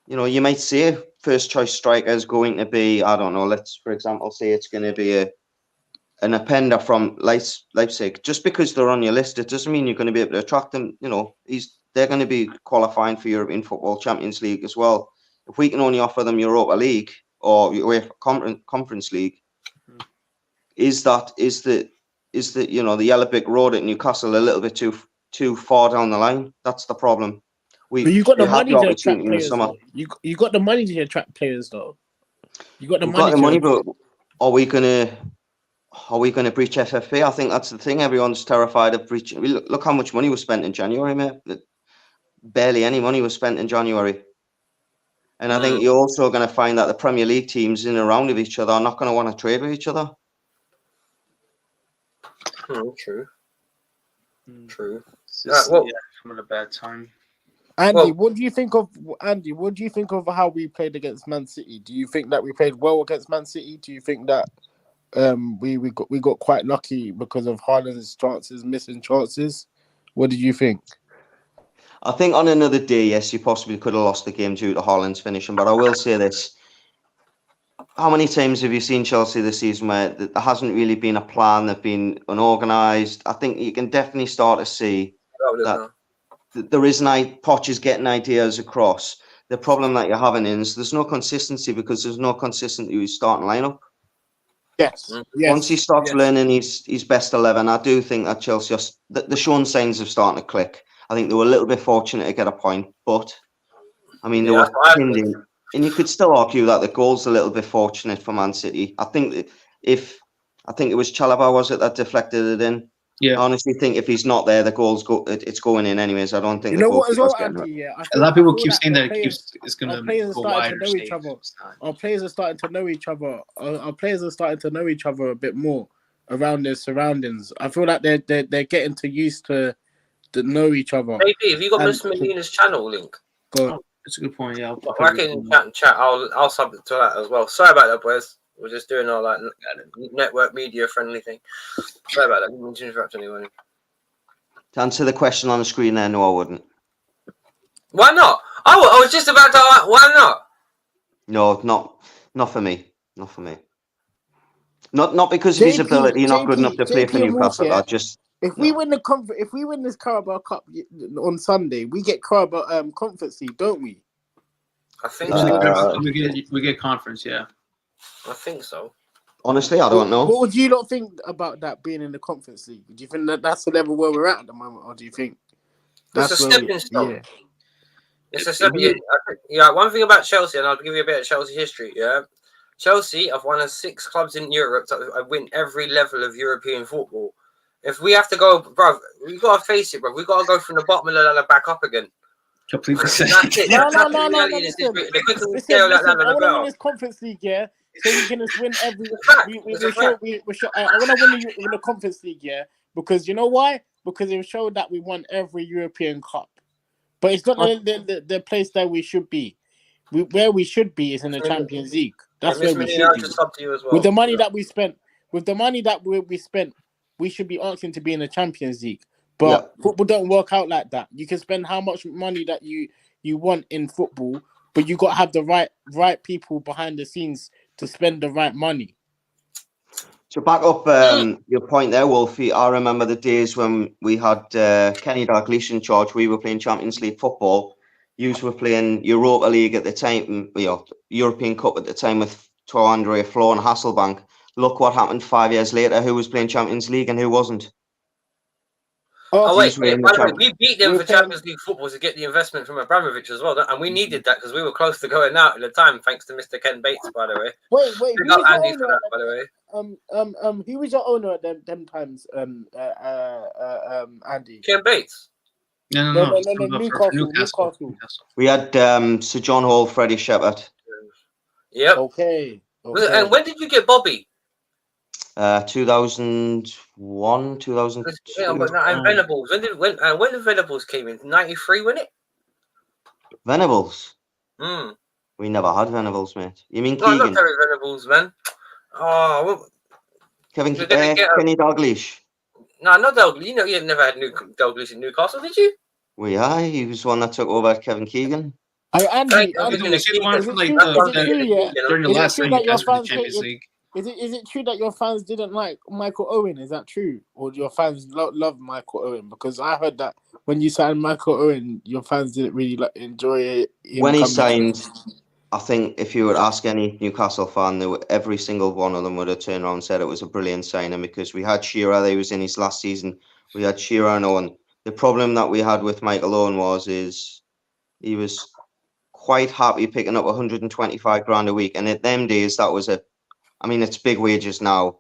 You might say first choice striker is going to be, I don't know, let's for example say it's going to be an Openda from Leipzig. Just because they're on your list, it doesn't mean you're going to be able to attract them. They're going to be qualifying for European Football Champions League as well. If we can only offer them Europa League or UEFA Conference League, is the the Yellow Brick Road at Newcastle a little bit too far down the line? That's the problem. But you got the had money to attract opportunity in the players. summer. Though. You got the money to attract players, though. You got the We've money. got the money, but are we gonna breach FFP? I think that's the thing. Everyone's terrified of breaching. Look how much money was spent in January, mate. Barely any money was spent in January. And I think you're also going to find that the Premier League teams in and around with each other are not going to want to trade with each other. True. From a bad time. Andy, what do you think of how we played against Man City? Do you think that we played well against Man City? Do you think that we got quite lucky because of Haaland's missing chances? What did you think? I think on another day, yes, you possibly could have lost the game due to Haaland's finishing. But I will say this. How many times have you seen Chelsea this season where there hasn't really been a plan, they've been unorganised? I think you can definitely start to see that there is Poch is getting ideas across. The problem that you're having is there's no consistency because there's no consistency with starting lineup. Yes. Mm. Yes. Once he starts yes. learning his best 11, I do think that Chelsea the shown signs of starting to click. I think they were a little bit fortunate to get a point, but I mean they Yeah, were that's what I pinned think. in, and you could still argue that the goal's a little bit fortunate for Man City. I think that I think it was Chalobah, was it, that deflected it in? I Yeah, honestly think if he's not there, the it's going in anyways. I don't think You the know what as goalkeeper's well, getting it. Andy? Yeah, a lot of people keep that saying the that players, it's our gonna players are go starting to wider know each safe. other. It's not. Our players are starting to know each other. Our players are starting to know each other a bit more around their surroundings. I feel like they're getting to used to know each other. Maybe have you got And- Mr. Medina's channel link? Go. Oh, that's a good point. Yeah, I'll put I reckon in chat. I'll sub it to that as well. Sorry about that, boys. We're just doing our like network media friendly thing. Sorry about that. Didn't mean to interrupt anyone. To answer the question on the screen there, no, I wouldn't. Why not? I was just about to ask, why not? No, not for me. Not for me. Not because of his ability, not good enough to play for JP and Wolf, Newcastle. yeah? I just If we win if we win this Carabao Cup on Sunday, we get Carabao Conference League, don't we? I think we get conference. Yeah, I think so. honestly, I don't know. What would you not think about that being in the Conference League? Do you think that that's the level where we're at the moment, or do you think It's a where stepping stone. Yeah. It's a stepping. Yeah, one thing about Chelsea, and I'll give you a bit of Chelsea history. Yeah, Chelsea have won 6 clubs in Europe that win every level of European football. If we have to go, bro, we've got to face it, bro. We've got to go from the bottom of the ladder back up again. completely. That's it. No. That's the reality. Listen, The quicker we listen, scale that ladder, I the want to win better. this Conference League, yeah. So we can just win every. It's a fact. I want to win the Conference League, yeah, because you know why? Because it showed that we won every European Cup, but it's not the place that we should be. Where we should be is in the Champions League. That's where we should be. Just up to you as well. With the money that we spent, we should be asking to be in the Champions League. But football don't work out like that. You can spend how much money that you want in football, but you got to have the right people behind the scenes to spend the right money. To back up your point there, Wolfie, I remember the days when we had Kenny Dalglish in charge. We were playing Champions League football. You were playing Europa League at the time, European Cup at the time with Andrea Flo and Hasselbank. Look what happened 5 years later. Who was playing Champions League and who wasn't? Wait. By the way, we beat them for Champions League football to get the investment from Abramovich as well, and we needed that because we were close to going out at the time, thanks to Mr. Ken Bates, by the way. Wait, who was Andy for that, by the way? Who was your owner at them times, Andy? Ken Bates. No. Newcastle. We had Sir John Hall, Freddie Shepherd. Yep. Okay. And when did you get Bobby? 2001, 2002. Yeah, but and Venables. When the Venables came in? 93, wasn't it? Venables. Hmm. We never had Venables, mate. You mean No, Keegan? not Terry Venables, man. Oh, Kenny Dalglish. No, not Dalglish. You know, you never had Dalglish in Newcastle, did you? He was one that took over Kevin Keegan. Andy, During the last year, Champions League. Is it true that your fans didn't like Michael Owen? Is that true? Or your fans love Michael Owen? Because I heard that when you signed Michael Owen, your fans didn't really enjoy it. When he signed, I think if you would ask any Newcastle fan, every single one of them would have turned around and said it was a brilliant signing because we had Shearer, he was in his last season. We had Shearer and Owen. The problem that we had with Michael Owen is he was quite happy picking up 125 grand a week. And at them days, that was it's big wages now.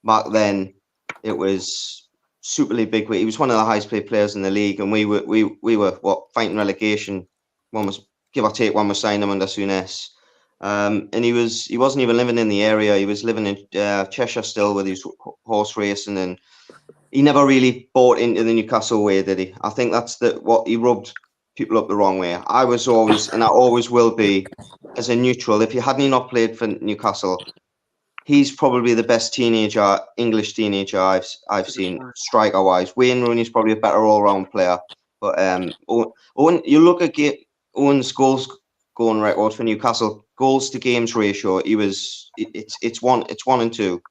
Back then, it was superly big. He was one of the highest paid players in the league, and we were fighting relegation. One was give or take. One was signing him under Souness, and he wasn't even living in the area. He was living in Cheshire still with his horse racing, and he never really bought into the Newcastle way, did he? I think that's what he rubbed people up the wrong way. I was always, and I always will be, as a neutral. If he hadn't not played for Newcastle, he's probably the best English teenager I've seen, striker-wise. Wayne Rooney's probably a better all-round player. But Owen, you look at Owen's goal-scoring record for Newcastle, goals to games ratio. It's 1 and 2.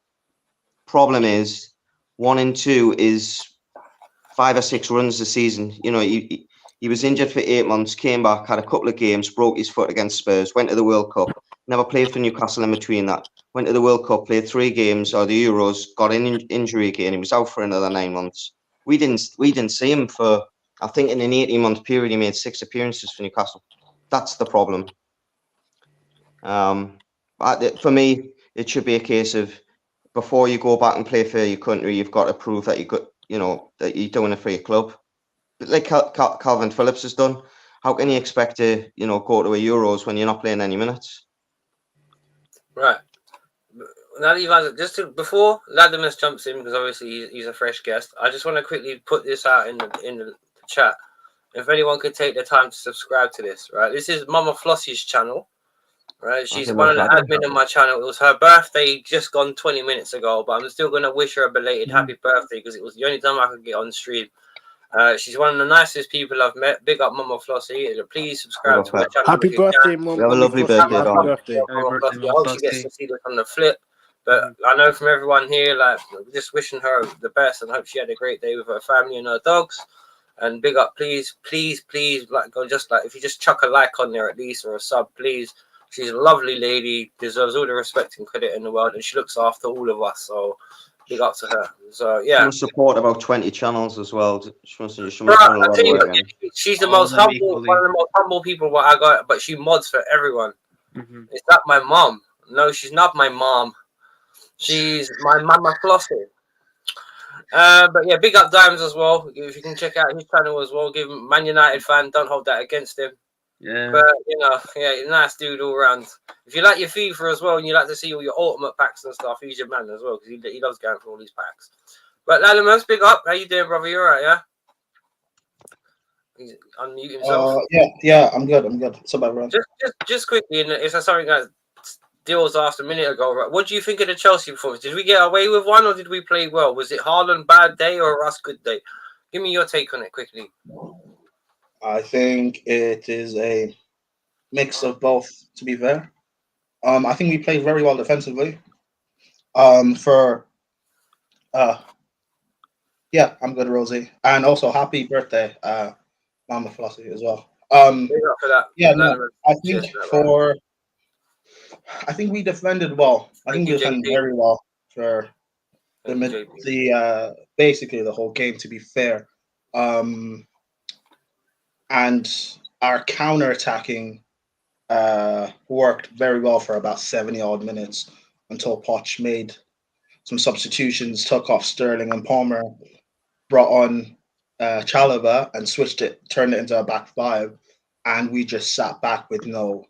Problem is, 1 and 2 is 5 or 6 runs a season. You know, he was injured for 8 months, came back, had a couple of games, broke his foot against Spurs, went to the World Cup. Never played for Newcastle in between that. Went to the World Cup, played 3 games or the Euros, got in injury again. He was out for another 9 months. We didn't see him for, I think in an 18-month period he made 6 appearances for Newcastle. That's the problem. For me, it should be a case of before you go back and play for your country, you've got to prove that that you're doing it for your club. But like Calvin Phillips has done, how can you expect to go to a Euros when you're not playing any minutes? Right. Now that you guys, before Ladimus jumps in, because obviously he's a fresh guest, I just want to quickly put this out in the chat. If anyone could take the time to subscribe to this, right? This is Mama Flossie's channel, right? She's one of the admin on my channel. It was her birthday just gone 20 minutes ago, but I'm still going to wish her a belated happy birthday because it was the only time I could get on stream. She's one of the nicest people I've met. Big up Mama Flossie. Please subscribe to my channel. Happy birthday, Mom. Have a lovely birthday, Happy birthday. Mama Flossie. I hope she gets to see this on the flip. But I know from everyone here, like, just wishing her the best and hope she had a great day with her family and her dogs. And big up, please, like, go just like, if you just chuck a like on there at least or a sub, please. She's a lovely lady, deserves all the respect and credit in the world, and she looks after all of us. So big up to her. So yeah, she must support about 20 channels as well. She's the most humble, one of the most humble people what I got. But she mods for everyone. Is that my mom? No, she's not my mom. She's my Mama Flossie. But yeah, big up Dimes as well. If you can check out his channel as well, give him Man United fan. Don't hold that against him. Yeah. But nice dude all around. If you like your FIFA as well and you like to see all your ultimate packs and stuff, he's your man as well because he loves going for all these packs. But Ladimus, big up. How you doing, brother? You alright, yeah? He's unmuting himself. Yeah, I'm good. What's up, everyone? Just quickly, and it's something that Dills asked a minute ago. Right? What do you think of the Chelsea performance? Did we get away with one or did we play well? Was it Haaland bad day or Russ good day? Give me your take on it quickly. I think it is a mix of both, to be fair. I think we played very well defensively. I'm good, Rosie. And also, happy birthday, Mama Flossie, as well. For that. I think we defended well. I think we defended very well for basically the whole game, to be fair. And our counter-attacking worked very well for about 70-odd minutes until Poch made some substitutions, took off Sterling and Palmer, brought on Chalobah and turned it into a back 5, and we just sat back with no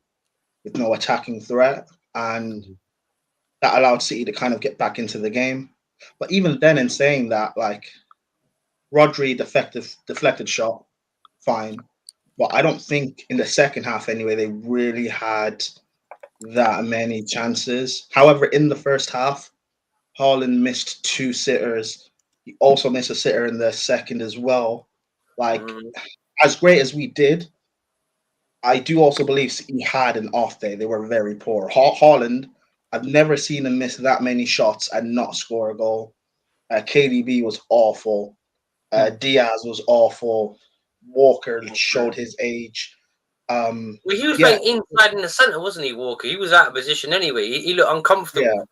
attacking threat, and that allowed City to kind of get back into the game. But even then, in saying that, like, Rodri deflected shot, fine. But I don't think in the second half anyway, they really had that many chances. However, in the first half, Haaland missed 2 sitters. He also missed a sitter in the second as well. Like, as great as we did, I do also believe he had an off day. They were very poor. Haaland, I've never seen him miss that many shots and not score a goal. KDB was awful. Diaz was awful. Walker showed his age. Well, he was playing inside in the centre, wasn't he, Walker? He was out of position anyway. He looked uncomfortable.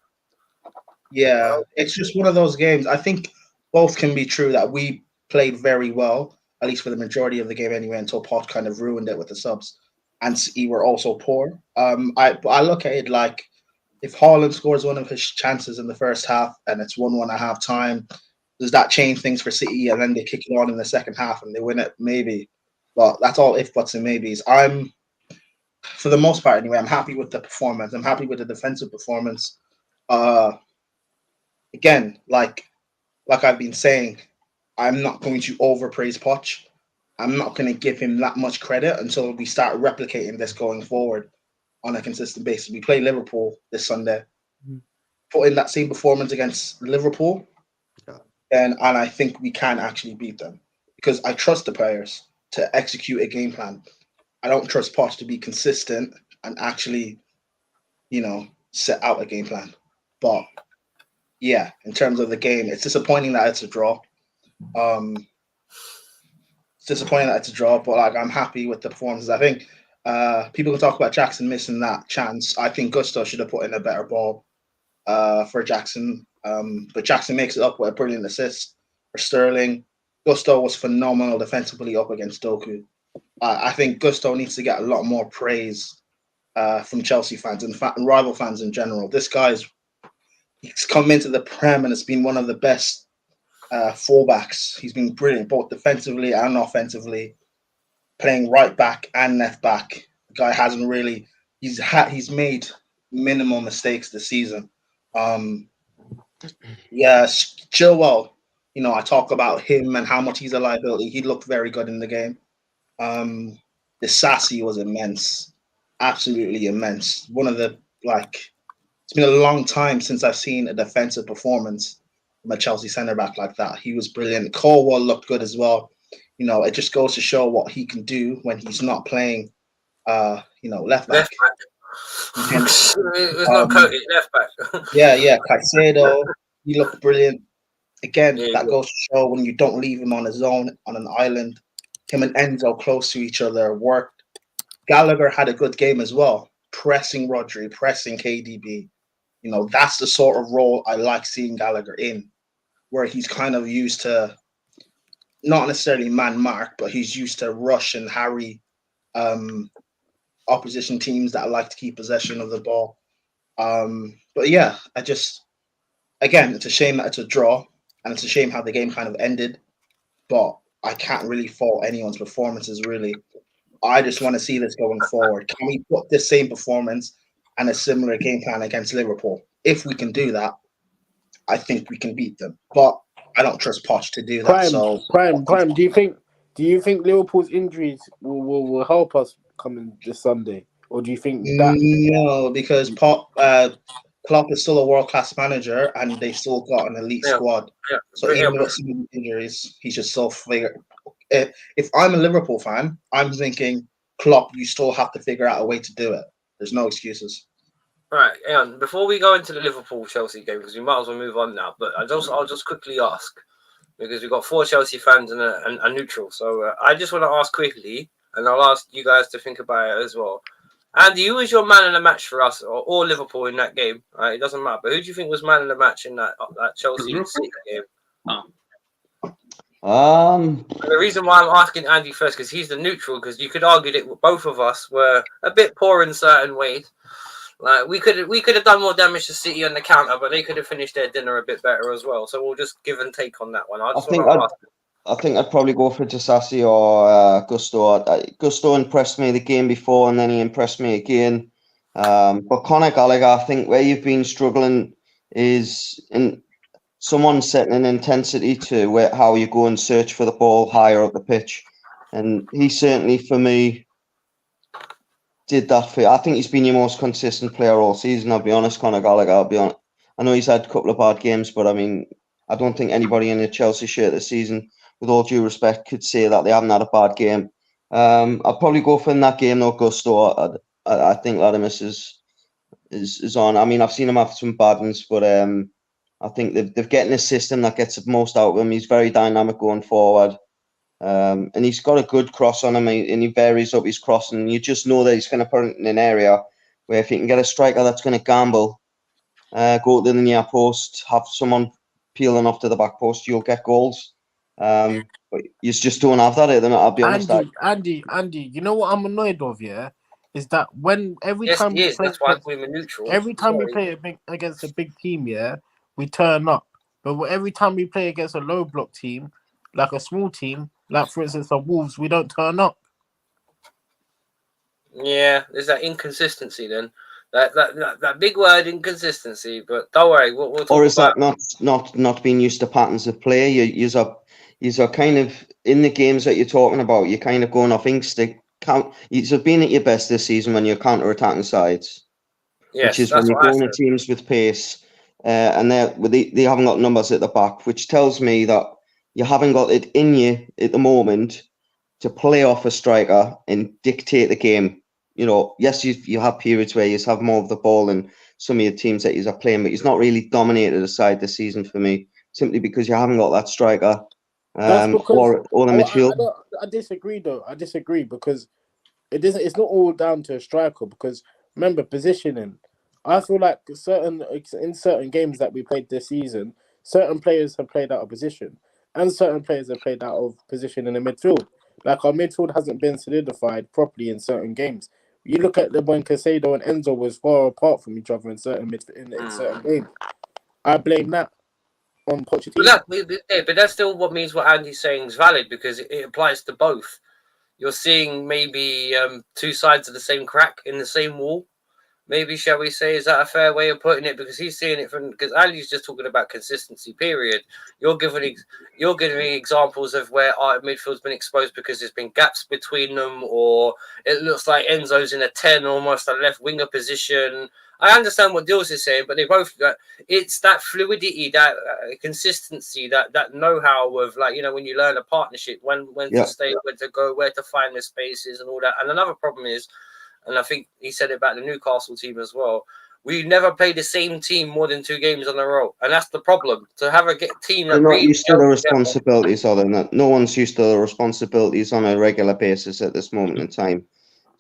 Yeah, it's just one of those games. I think both can be true that we played very well, at least for the majority of the game anyway, until Pot kind of ruined it with the subs. And City were also poor. I look at it like if Haaland scores one of his chances in the first half and it's 1-1 at half time, does that change things for City and then they kick it on in the second half and they win it? Maybe. But that's all if, buts, and maybes. For the most part anyway, I'm happy with the performance. I'm happy with the defensive performance. Again, like I've been saying, I'm not going to overpraise Poch. I'm not going to give him that much credit until we start replicating this going forward on a consistent basis. We play Liverpool this Sunday. Put in that same performance against Liverpool, and I think we can actually beat them because I trust the players to execute a game plan. I don't trust Poch to be consistent and actually, set out a game plan. But yeah, in terms of the game, it's disappointing that it's a draw. It's disappointing that it's a draw, but I'm happy with the performances. I think People can talk about Jackson missing that chance. I think Gusto should have put in a better ball for Jackson. But Jackson makes it up with a brilliant assist for Sterling. Gusto was phenomenal defensively up against Doku. I think Gusto needs to get a lot more praise from Chelsea fans and rival fans in general. This guy's he's come into the Prem and has been one of the best fullbacks. He's been brilliant both defensively and offensively, playing right back and left back. The guy hasn't really he's made minimal mistakes this season. Chilwell, I talk about him and how much he's a liability. He looked very good in the game. The Sassy was immense, absolutely immense. One of the it's been a long time since I've seen a defensive performance from a Chelsea centre back like that. He was brilliant. Colwell looked good as well. It just goes to show what he can do when he's not playing, left back. It was not Coated, left back. Yeah. Caicedo, he looked brilliant. Again, that goes to show when you don't leave him on his own on an island. Him and Enzo close to each other worked. Gallagher had a good game as well, pressing Rodri, pressing KDB. That's the sort of role I like seeing Gallagher in, where he's kind of used to not necessarily man mark, but he's used to rush and harry opposition teams that like to keep possession of the ball. But yeah, again, it's a shame that it's a draw, and it's a shame how the game kind of ended, but I can't really fault anyone's performances, really. I just want to see this going forward. Can we put this same performance and a similar game plan against Liverpool? If we can do that, I think we can beat them. But I don't trust Poch to do that. Prime. Do you think Liverpool's injuries will help us coming this Sunday, or do you think that? No, because Klopp is still a world-class manager, and they still got an elite squad. Yeah. So even with some injuries, he should still figure. If I'm a Liverpool fan, I'm thinking, Klopp, you still have to figure out a way to do it. There's no excuses. Right, and before we go into the Liverpool-Chelsea game, because we might as well move on now, but I'll just quickly ask, because we've got 4 Chelsea fans and a neutral, so I just want to ask quickly, and I'll ask you guys to think about it as well. Andy, who was your man in the match for us, or Liverpool in that game? Right, it doesn't matter, but who do you think was man in the match in that Chelsea City game? And the reason why I'm asking Andy first, because he's the neutral, because you could argue that both of us were a bit poor in certain ways. Like we could have done more damage to City on the counter, but they could have finished their dinner a bit better as well. So we'll just give and take on that one. I think I'd probably go for Disasi or Gusto. Gusto impressed me the game before, and then he impressed me again. But Conor Gallagher, I think where you've been struggling is in someone setting an intensity to how you go and search for the ball higher up the pitch, and he certainly, for me, did that for you. I think he's been your most consistent player all season. I'll be honest, Conor Gallagher. I'll be honest. I know he's had a couple of bad games, but I mean, I don't think anybody in a Chelsea shirt this season, with all due respect, could say that they haven't had a bad game. I'll probably go for in that game, though, Gusto. I think Latimus is on. I mean, I've seen him have some bad ones, but I think they've getting a system that gets the most out of him. He's very dynamic going forward. And he's got a good cross on him, and he varies up his crossing. And you just know that he's going to put it in an area where if you can get a striker that's going to gamble, go to the near post, have someone peeling off to the back post, you'll get goals. But you just don't have that at the minute, I'll be honest. Andy, you know what I'm annoyed of, yeah? Is that every time we play against a big team, yeah, we turn up. But every time we play against a low block team, like a small team, like for instance the Wolves, we don't turn up. Yeah, there's that inconsistency then. That big word, inconsistency. But don't worry, we'll talk or is about that not being used to patterns of play? You're kind of in the games that you're talking about. You're kind of going off instinct. You've been at your best this season when you're counter-attacking sides, which is when you're going at teams with pace, and they haven't got numbers at the back, which tells me that you haven't got it in you at the moment to play off a striker and dictate the game. Yes, you have periods where you have more of the ball than some of your teams that you are playing, but he's not really dominated a side this season for me, simply because you haven't got that striker or the midfield. I disagree, though. I disagree because it isn't. It's not all down to a striker because remember positioning. I feel like in certain games that we played this season, certain players have played out of position, and certain players have played out of position in the midfield. Like our midfield hasn't been solidified properly in certain games. You look at the when Casado and Enzo was far apart from each other in certain in certain games. I blame that on But Pochettino. but that's still what means what Andy's saying is valid because it applies to both. You're seeing maybe two sides of the same crack in the same wall. Maybe, shall we say, is that a fair way of putting it? Because he's seeing it from, because Andy's just talking about consistency, period. You're giving examples of where our midfield's been exposed because there's been gaps between them, or it looks like Enzo's in a 10, almost a left winger position. I understand what Dills is saying, but they both, it's that fluidity, that consistency, that know-how of, like, you know, when you learn a partnership, when to stay, when to go, where to find the spaces and all that. And another problem is, and I think he said it about the Newcastle team as well, we never played the same team more than 2 games on a row. And that's the problem. To have a team that they're not used to the responsibilities, are they? No one's used to the responsibilities on a regular basis at this moment in time.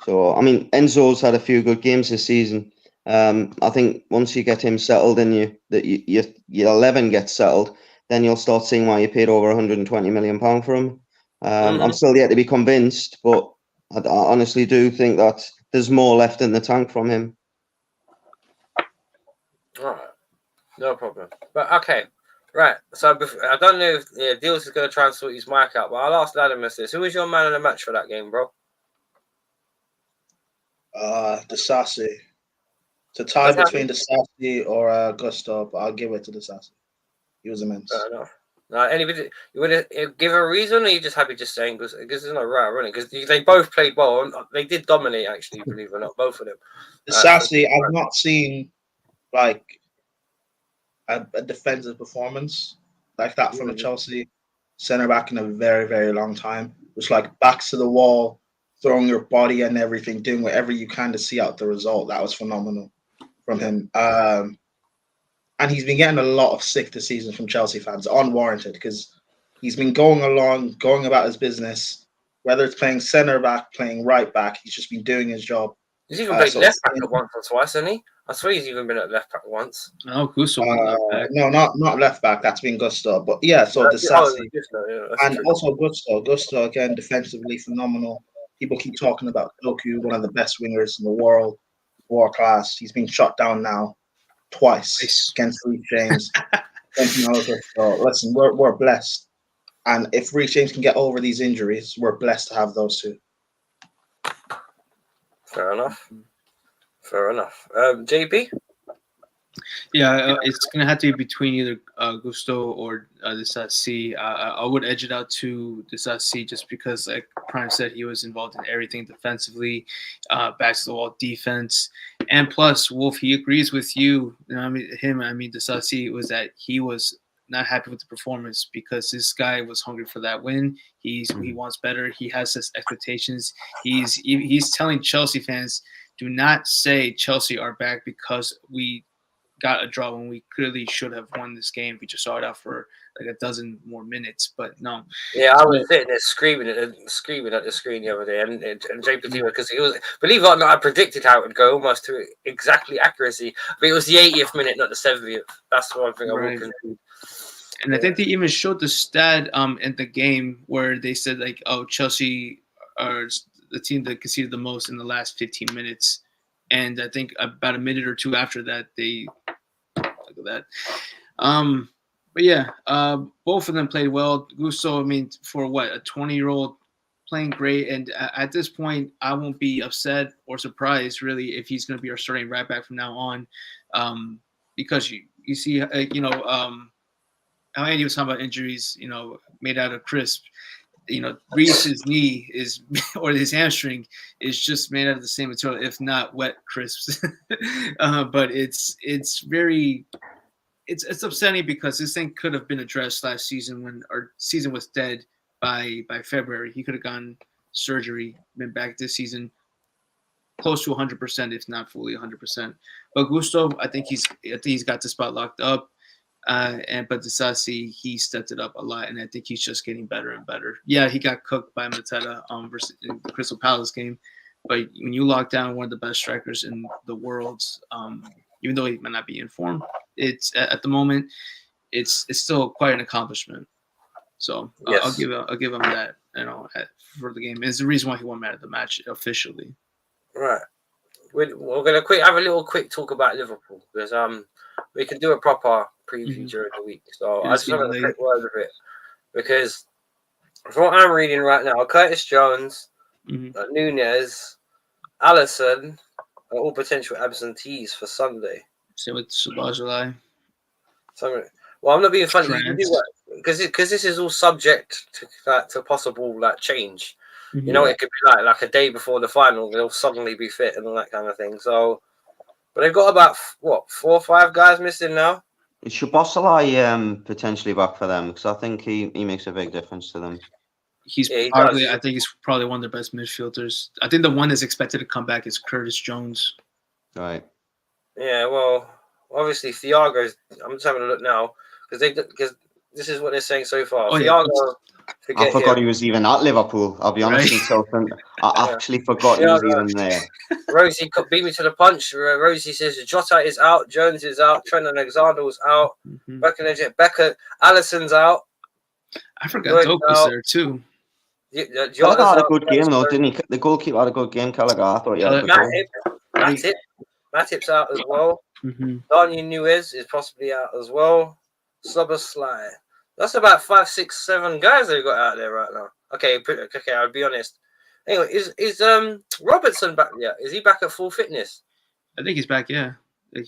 So, I mean, Enzo's had a few good games this season. I think once you get him settled and your 11 gets settled, then you'll start seeing why you paid over £120 million for him. I'm still yet to be convinced, but I honestly do think that there's more left in the tank from him. All right. No problem. But okay. Right. So I don't know if Deals is going to try and sort his mic out, but I'll ask Latimus this. Who was your man of the match for that game, bro? Disasi. It's a tie between Disasi or Gusto, but I'll give it to Disasi. He was immense. Fair enough. Anybody, you would give a reason, or are you just happy just saying because there's no right running? Because they both played well. And they did dominate, actually, believe it or not, both of them. Disasi, I've not seen like a defensive performance like that from a Chelsea centre back in a very, very long time. It was like backs to the wall, throwing your body and everything, doing whatever you can to see out the result. That was phenomenal from him. And he's been getting a lot of stick this season from Chelsea fans, unwarranted, because he's been going about his business, whether it's playing centre back, playing right back. He's just been doing his job. He's even played left back once or twice, hasn't he? I swear he's even been at left back once. Oh, Gusto. No, not left back. That's been Gusto. But yeah, so Disasi. And also Gusto. Gusto, again, defensively phenomenal. People keep talking about Doku, one of the best wingers in the world, world class. He's been shut down now twice against Reece James. So listen, we're blessed. And if Reece James can get over these injuries, we're blessed to have those two. Fair enough. JP? Yeah, it's going to have to be between either Gusto or Disasi. I would edge it out to Disasi just because, like Prime said, he was involved in everything defensively, back to the wall defense. And plus, Wolf, he agrees with you. Disasi was that he was not happy with the performance because this guy was hungry for that win. He wants better. He has his expectations. He's telling Chelsea fans, do not say Chelsea are back because we got a draw when we clearly should have won this game. We just saw it out for like a dozen more minutes, but no. Yeah, I was sitting there screaming at the screen the other day, and JP because he was, believe it or not, I predicted how it would go almost to exactly accuracy, but it was the 80th minute, not the 70th. That's one thing I will concede. And I think they even showed the stat in the game where they said like, oh, Chelsea are the team that conceded the most in the last 15 minutes. And I think about a minute or two after that, they look at that. But yeah, both of them played well. Gusto, I mean, for what, a 20-year-old playing great. And at this point, I won't be upset or surprised really if he's going to be our starting right back from now on, because you see, how Andy was talking about injuries, made out of crisp. Reese's knee is, or his hamstring is just made out of the same material, if not wet crisps. But it's upsetting because this thing could have been addressed last season when our season was dead by February. He could have gone surgery, been back this season close to 100%, if not fully 100%. But Gusto, I think he's got the spot locked up. But Disasi, he stepped it up a lot, and I think he's just getting better and better. Yeah, he got cooked by Mateta versus in the Crystal Palace game, But when you lock down one of the best strikers in the world, even though he might not be in form, it's at the moment, it's still quite an accomplishment. So Yes. I'll give him that, for the game. It's the reason why he won man of the match officially. Right. We're gonna have a little quick talk about Liverpool because we can do a proper preview during the week. So I It's just want a getting quick word of it because from what I'm reading right now, Curtis Jones, Nunez, Alisson are all potential absentees for Sunday. Same with Szoboszlai. Well, I'm not being funny. Trent. You can do that because this is all subject to possible change. You know, it could be like a day before the final, they'll suddenly be fit and all that kind of thing. So, but they've got about 4 or 5 guys missing now. Is Szoboszlai potentially back for them? Because I think he makes a big difference to them. He I think he's probably one of their best midfielders. I think the one that's expected to come back is Curtis Jones. Right. Yeah, well, obviously Thiago's. I'm just having a look now because this is what they're saying so far. Thiago. I forgot he was even at Liverpool. I'll be honest, I actually forgot he was even there. Rosie beat me to the punch. Rosie says Jota is out, Jones is out, Trent Alexander-Arnold's out, Becca, Alisson's out. I forgot Dope was there too. Gallagher had a good game though, didn't he? The goalkeeper had a good game, Gallagher. I thought he had a good game. Matip's out as well. Darwin Nunez is possibly out as well. Szoboszlai. That's about 5, 6, 7 guys they've got out there right now. Okay, I'll be honest. Anyway, is Robertson back yet? Is he back at full fitness? I think he's back, yeah.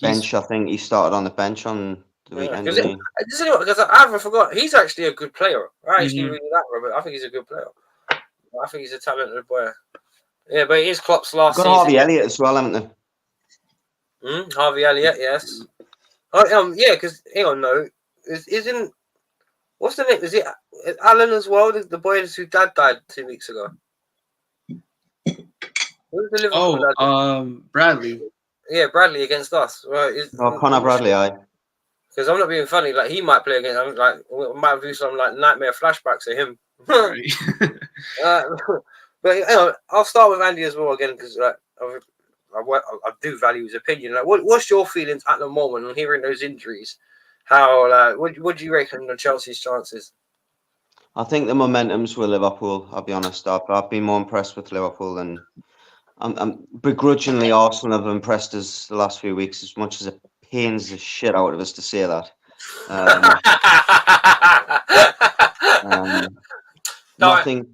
Bench, I think he started on the bench on the weekend. Because I haven't forgot, he's actually a good player. I actually really like Robert. I think he's a good player. I think he's a talented boy. Yeah, but it is Klopp's last season. Harvey Elliott as well, haven't they? Harvey Elliott, yes. Yeah, because hang on, no, isn't what's the name? Is it Alan as well? The boy whose dad died 2 weeks ago. Who's the Liverpool Bradley. Yeah, Bradley against us. Right? Connor Bradley, aye. Because I'm not being funny. Like he might play against. I'm like, we might view some nightmare flashbacks of him. But I'll start with Andy as well again because I do value his opinion. Like, what's your feelings at the moment on hearing those injuries? How what do you reckon on Chelsea's chances? I think the momentum's with Liverpool. I'll be honest. I've been more impressed with Liverpool than I'm begrudgingly Arsenal have impressed us the last few weeks. As much as it pains the shit out of us to say that. Nothing.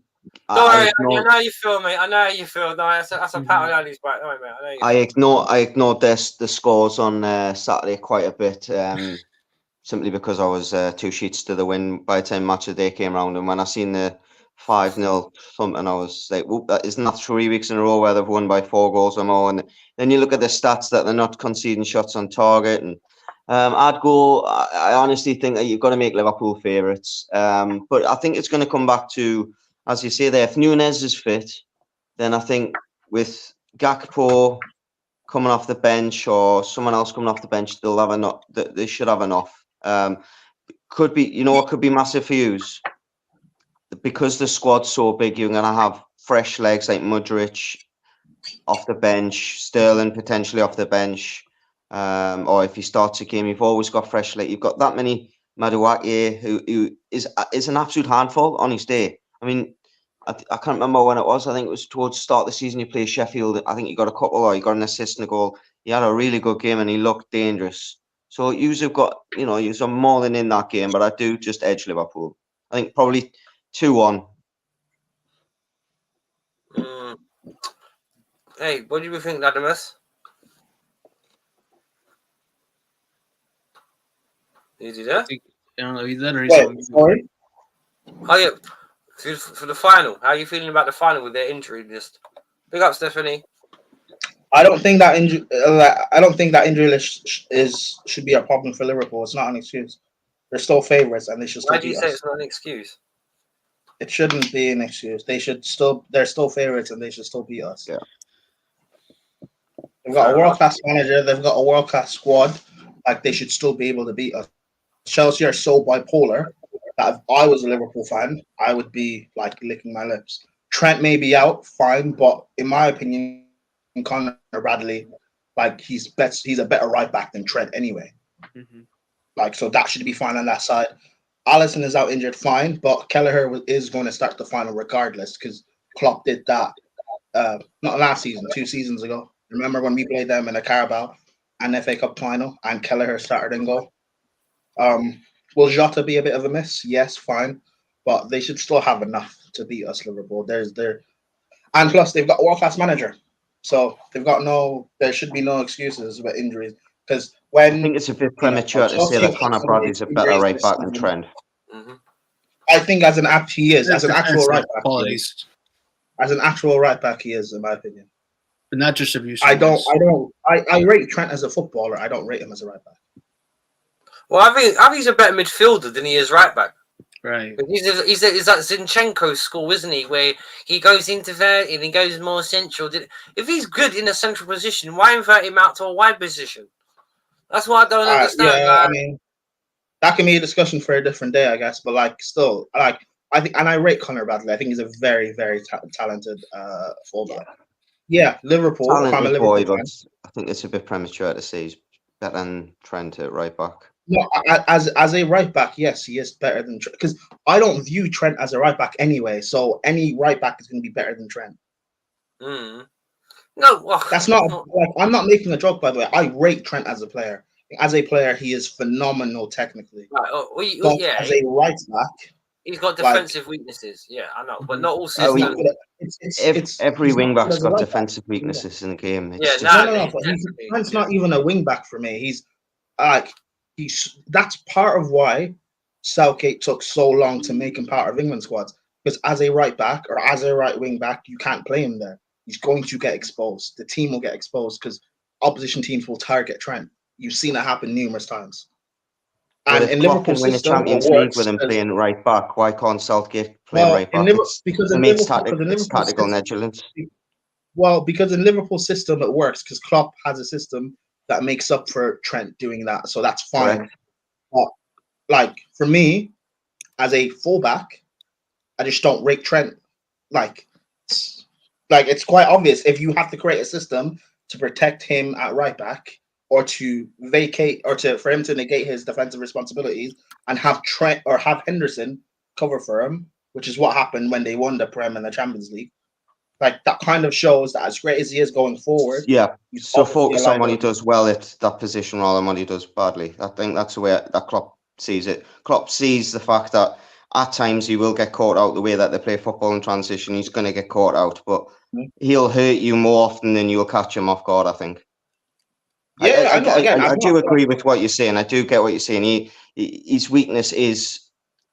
Don't worry, I know how you feel, mate. I know how you feel. No, that's a pat on Andy's back. No, mate, I ignored the scores on Saturday quite a bit, simply because I was 2 sheets to the win by the time match of the day came around. And when I seen the 5-0 something, I was like, isn't that 3 weeks in a row where they've won by 4 goals or more? And then you look at the stats that they're not conceding shots on target. And I honestly think that you've got to make Liverpool favourites. But I think it's going to come back to, as you say there, if Nunez is fit, then I think with Gakpo coming off the bench or someone else coming off the bench, they'll have enough. They should have enough. Could be, what could be massive for you? Because the squad's so big, you're going to have fresh legs like Mudryk off the bench, Sterling potentially off the bench, or if he starts a game, you've always got fresh legs. You've got that many. Madueke, who is an absolute handful on his day. I mean, I can't remember when it was. I think it was towards the start of the season. He played Sheffield. I think he got a couple, or he got an assist and a goal. He had a really good game and he looked dangerous. So you've got, you're more than in that game, but I do just edge Liverpool. I think probably 2-1. Hey, what do you think, Latimus? Is he there? I don't know. He's there or he's sorry? Oh, yeah. For the final, how are you feeling about the final with their injury list? Big up, Stephanie. I don't think that injury. I don't think that injury list should be a problem for Liverpool. It's not an excuse. They're still favourites, and they should still. Why do you say it's not an excuse? It shouldn't be an excuse. They're still favourites, and they should still beat us. Yeah. They've got a world-class manager. They've got a world-class squad. Like, they should still be able to beat us. Chelsea are so bipolar that if I was a Liverpool fan, I would be like licking my lips. Trent may be out, fine, but in my opinion, Connor Bradley, like he's a better right back than Trent anyway. Mhm. Like, so that should be fine on that side. Allison is out injured, fine, but Kelleher is going to start the final regardless because Klopp did that not last season, 2 seasons ago. Remember when we played them in a Carabao and FA Cup final and Kelleher started in goal? Will Jota be a bit of a miss? Yes, fine, but they should still have enough to beat us, Liverpool. And plus they've got a world-class manager, so there should be no excuses with injuries because I think it's a bit premature to say that Connor Bradley's a better right back than Trent. Mhm. I think as an he is as an actual right back. qualities, As an actual right back, he is, in my opinion. but not distribution. I rate Trent as a footballer. I don't rate him as a right back. Well, I think he's a better midfielder than he is right back. Right. He's that Zinchenko school, isn't he? Where he goes into there and he goes more central. If he's good in a central position, why invert him out to a wide position? That's what I don't understand. Yeah, I mean, that can be a discussion for a different day, I guess. But like, still, like, I think, and I rate Connor Bradley. I think he's a very, very talented fullback. Yeah, Liverpool. If I'm a Talented Liverpool boy, fan, but I think it's a bit premature to say he's better than Trent at right back. no, as a right back, yes, he is better than Trent because I don't view Trent as a right back anyway. So any right back is going to be better than Trent. Mm. No, well, That's not like I'm not making a joke, by the way. I rate Trent as a player. As a player, he is phenomenal technically. Right, But yeah, as a right back, he's got like- defensive weaknesses. Yeah, I know, but not all Oh, systems. Every he's not wing back's good as a got right back. defensive weaknesses in the game. It's Yeah, just- nah. No, but Trent's not even a wing back for me. He's like that's part of why Southgate took so long to make him part of England squads. Because as a right back or as a right wing back, you can't play him there. He's going to get exposed. The team will get exposed because opposition teams will target Trent. You've seen it happen numerous times. But And if in Klopp Liverpool can win the system, Champions it League works with him because- playing right back, why can't Southgate play well, right in back? Liverpool, It's, because to in me, it's Liverpool, because in it's Liverpool tactical system- negligence. well, because in Liverpool system it works because Klopp has a system that makes up for Trent doing that, so that's fine. Correct. But like for me, as a fullback, I just don't rate Trent. Like it's quite obvious if you have to create a system to protect him at right back or to vacate or for him to negate his defensive responsibilities and have Trent or have Henderson cover for him, which is what happened when they won the Prem and the Champions League. Like that kind of shows that as great as he is going forward, Yeah. he's So obviously focus a on what he liability. does well at that position rather than what he does badly. I think that's the way that Klopp sees it. Klopp sees the fact that at times he will get caught out the way that they play football in transition. He's going to get caught out, but he'll hurt you more often than you'll catch him off guard, I think. Yeah, I know. Again, I I'm do not- agree with what you're saying. I do get what you're saying. His weakness is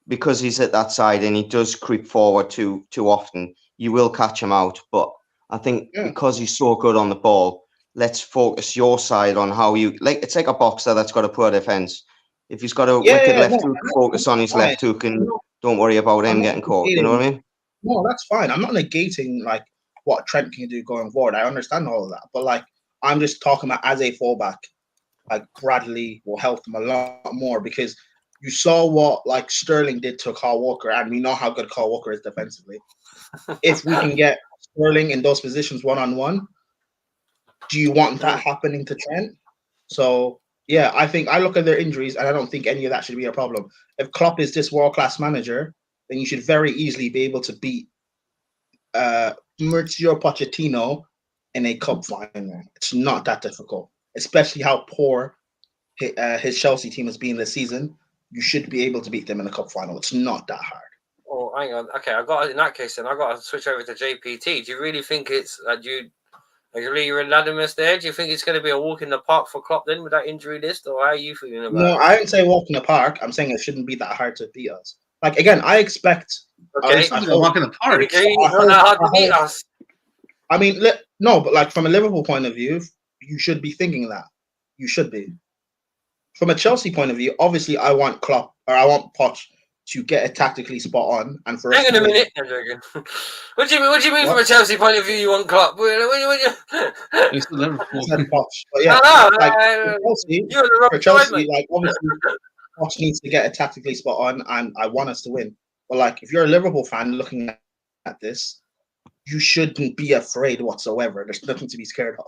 because he's at that side and he does creep forward too often. You will catch him out, but I think Yeah. because he's so good on the ball, let's focus your side on how you like. It's like a boxer that's got a poor defense. If he's got a wicked left hook, focus on his left hook and don't worry about him I'm not getting caught. You know what I mean? No, that's fine. I'm not negating like what Trent can do going forward. I understand all of that, but like I'm just talking about as a fullback, like Bradley will help them a lot more because you saw what like Sterling did to Kyle Walker, and we know how good Kyle Walker is defensively. If we can get Sterling in those positions 1-on-1, do you want that happening to Trent? So yeah, I think I look at their injuries and I don't think any of that should be a problem. If Klopp is this world-class manager, then you should very easily be able to beat Mauricio Pochettino in a cup final. It's not that difficult, especially how poor his Chelsea team has been this season. You should be able to beat them in a cup final. It's not that hard. Oh, hang on. Okay, in that case, then I got to switch over to JPT. Do you really think it's are you really unanimous there? Do you think it's going to be a walk in the park for Klopp then with that injury list, or how are you feeling about No, it? I didn't say walk in the park. I'm saying it shouldn't be that hard to beat us. Like again, I expect. Okay, It's not gonna walk in the park. agree. It's not that hard to beat us. I mean, no, but like from a Liverpool point of view, you should be thinking that. You should be. From a Chelsea point of view, obviously, I want Klopp or I want Poch to get it tactically spot on, and for us Hang on to a win. minute. I'm joking. What do you mean? What do you mean What? from a Chelsea point of view? You want Klopp? It's the Liverpool. I said Poch, but yeah, No, like for Chelsea, you're on the wrong for side, Chelsea, mate. like obviously, Poch needs to get it tactically spot on, and I want us to win. But like, if you're a Liverpool fan looking at this, you shouldn't be afraid whatsoever. There's nothing to be scared of.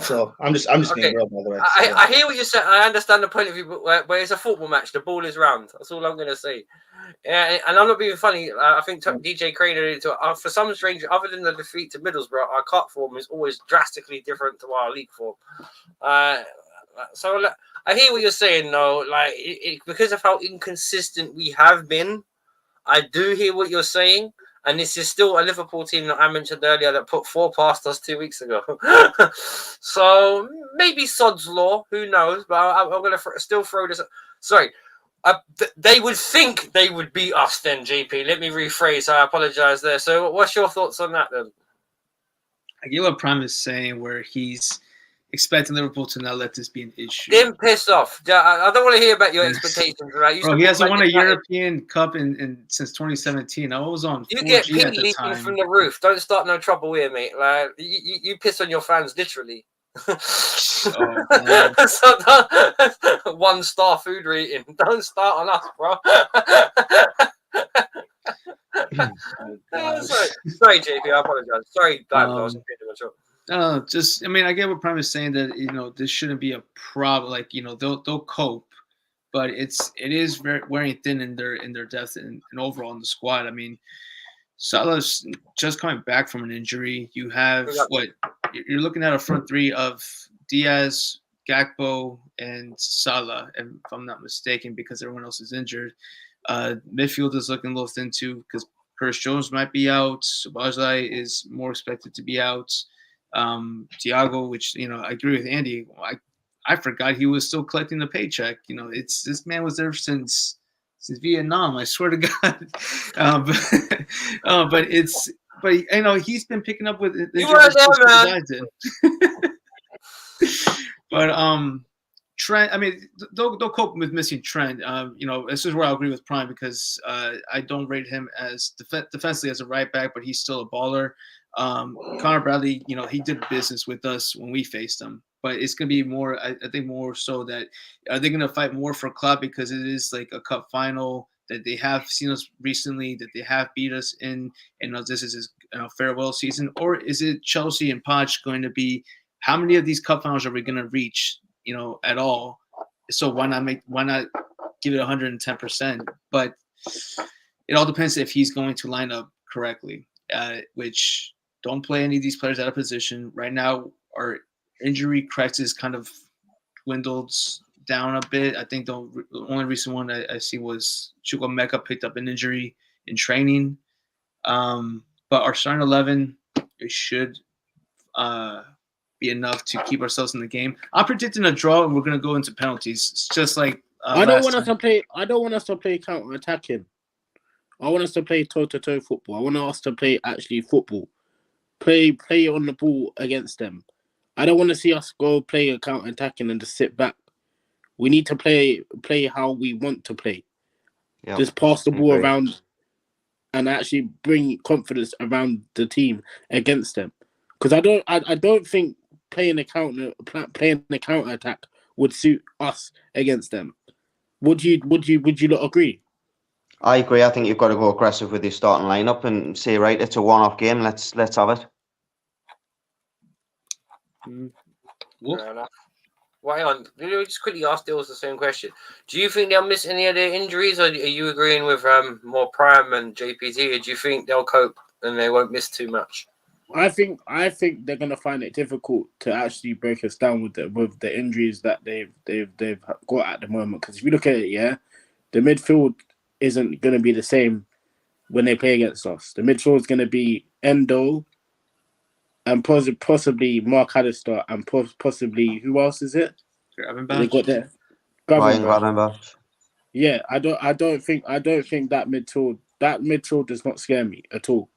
So I'm just being real, by the way. I hear what you're saying. I understand the point of view, but where it's a football match, the ball is round. That's all I'm going to say. Yeah, and I'm not being funny. I think DJ Crane alluded to it. For some strange, other than the defeat to Middlesbrough, our cup form is always drastically different to our league form. So I hear what you're saying, though. Like because of how inconsistent we have been, I do hear what you're saying. And this is still a Liverpool team that I mentioned earlier that put 4 past us 2 weeks ago. So maybe sod's law, who knows? But I'm going to still throw this. Sorry. They would think they would beat us then, JP. Let me rephrase. I apologize there. So what's your thoughts on that then? I get what Prime is saying, where he's expecting Liverpool to not let this be an issue. Then piss off. I don't want to hear about your expectations. Right? Bro, he hasn't won a European Cup in since 2017. I was on 4G you get pink at the leaking time. from the roof. Don't start no trouble here, mate. Like you piss on your fans literally. Oh, So 1-star food rating. Don't start on us, bro. Sorry, JP. I apologize. Sorry, I was just being too much. I mean, I get what Prime is saying, that this shouldn't be a problem. Like, they'll cope, but it is very wearing thin in their depth and overall in the squad. I mean, Salah's just coming back from an injury. You have you're looking at a front three of Diaz, Gakpo, and Salah, if I'm not mistaken, because everyone else is injured. Midfield is looking a little thin too, because Curtis Jones might be out. Szoboszlai is more expected to be out. Thiago, which I agree with Andy. I forgot he was still collecting the paycheck. This man was there since Vietnam. I swear to God. But he's been picking up with. You were there, man. But Trent, I mean, they'll cope with missing Trent. This is where I agree with Prime, because I don't rate him as defensively as a right back, but he's still a baller. Connor Bradley, he did business with us when we faced him, but it's going to be more, I think more so that are they going to fight more for club, because it is like a cup final that they have seen us recently, that they have beat us in, and this is his farewell season, or is it Chelsea and Poch going to be, how many of these cup finals are we going to reach, at all? So why not give it 110%? But it all depends if he's going to line up correctly, which don't play any of these players out of position. Right now, our injury crisis kind of dwindled down a bit. I think the only recent one I see was Chukwuemeka picked up an injury in training. But our starting 11, it should be enough to keep ourselves in the game. I'm predicting a draw, and we're going to go into penalties. It's just like I don't want us to play counter attacking. I want us to play toe-to-toe football. I want us to play actually football. Play on the ball against them. I don't want to see us go play a counter attacking and just sit back. We need to play how we want to play. Yep. Just pass the ball around and actually bring confidence around the team against them. Because I don't think playing a counter attack would suit us against them. Would you not agree? I agree. I think you've got to go aggressive with your starting lineup and say, right, it's a one-off game. Let's have it. Fair enough. Well, hang on. Let me just quickly ask Dills the same question. Do you think they'll miss any of their injuries, or are you agreeing with more Prime and JPT? Or do you think they'll cope and they won't miss too much? I think they're gonna find it difficult to actually break us down with the injuries that they've got at the moment. Because if you look at it, the midfield isn't gonna be the same when they play against us. The midfield is gonna be Endo, and possibly Mark Allister, and possibly who else is it? They got there. Gravenberch. Yeah, I don't think that midfield does not scare me at all.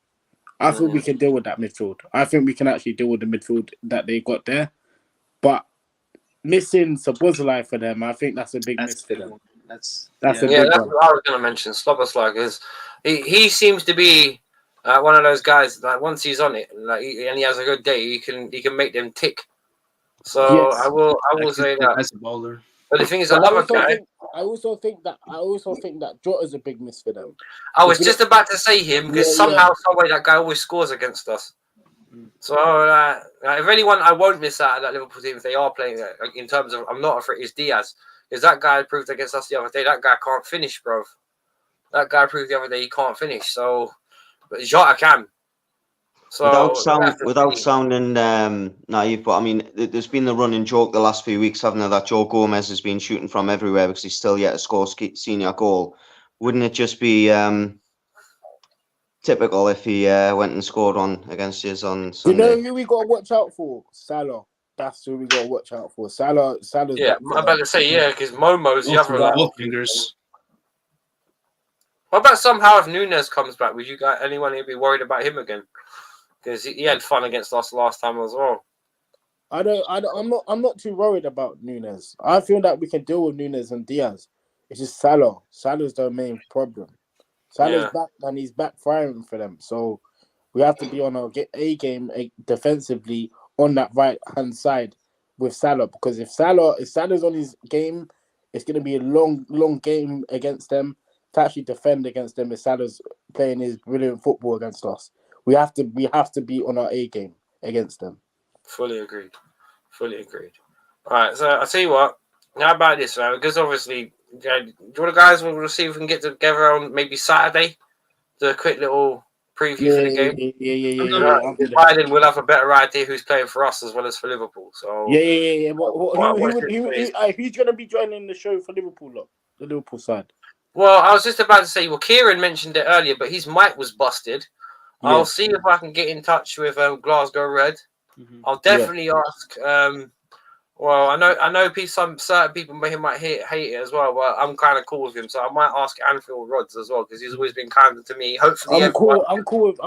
I think we can deal with that midfield. I think we can actually deal with the midfield that they got there. But missing Szoboszlai for them, I think that's a big miss for them. That's a big one. That's what I was going to mention. Szoboszlai is he seems to be one of those guys. Like once he's on it, and he has a good day, he can make them tick. So yes. I will say that as a bowler. But the thing is, But another guy. I also think that Jota's a big miss for them. I was just about to say him because Yeah, somehow, some way, that guy always scores against us. So if anyone I won't miss out of that Liverpool team if they are playing in terms of I'm not afraid is Diaz, because that guy proved against us the other day that guy can't finish, bro. That guy proved the other day he can't finish. So, but Jota can. So without sounding naive, but I mean, there's been the running joke the last few weeks, haven't there, that Joe Gomez has been shooting from everywhere because he's still yet to score senior goal. Wouldn't it just be typical if he went and scored one against us on Sunday? You know who we got to watch out for? Salah. That's who we got to watch out for. Salah's yeah, back I'm about to say because Momo's the other Both one. fingers. What about somehow if Nunes comes back? Would you guys anyone be worried about him again? Because he had fun against us last time as well. I'm not too worried about Nunes. I feel that we can deal with Nunes and Diaz. It's just Salah. Salah's the main problem. Salah's back and he's backfiring for them. So we have to be on our A game defensively on that right hand side with Salah, because if Salah's on his game, it's going to be a long game against them to actually defend against them. If Salah's playing his brilliant football against us, we have to be on our A game against them. Fully agreed. All right, so I'll tell you what. How about this, right? Because obviously, do you want the guys we'll see if we can get together on maybe Saturday? Do a quick little preview for the game. Yeah. By then we'll have a better idea who's playing for us as well as for Liverpool. So yeah. Who's going to be joining the show for Liverpool? Look, the Liverpool side. Well, I was just about to say. Well, Kieran mentioned it earlier, but his mic was busted. Yeah. I'll see if I can get in touch with Glasgow Red. Mm-hmm. I'll definitely ask. Well, I know some certain people might hate it as well, but I'm kind of cool with him, so I might ask Anfield Rods as well because he's always been kind to me. Hopefully, I'm cool with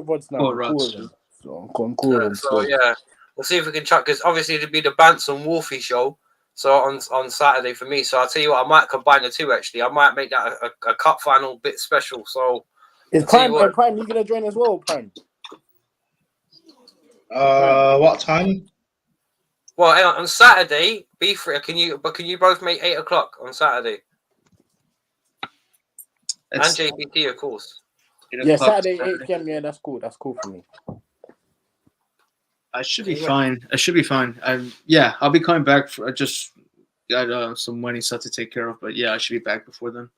Rods now. I'm cool with him. So I'm cool with him. So yeah, we'll see if we can chuck because obviously it'll be the Bants and Wolfie show. So on Saturday for me. So I'll tell you what, I might combine the two actually. I might make that a cup final bit special. So is Prime you gonna join as well, Prime? What time? Well, on Saturday, be free. Can you both make 8 o'clock on Saturday? And JPT, of course. Yeah, Saturday 8 p.m. Yeah, that's cool. That's cool for me. I should be fine. I'll be coming back. I just got some money stuff to take care of, but yeah, I should be back before then.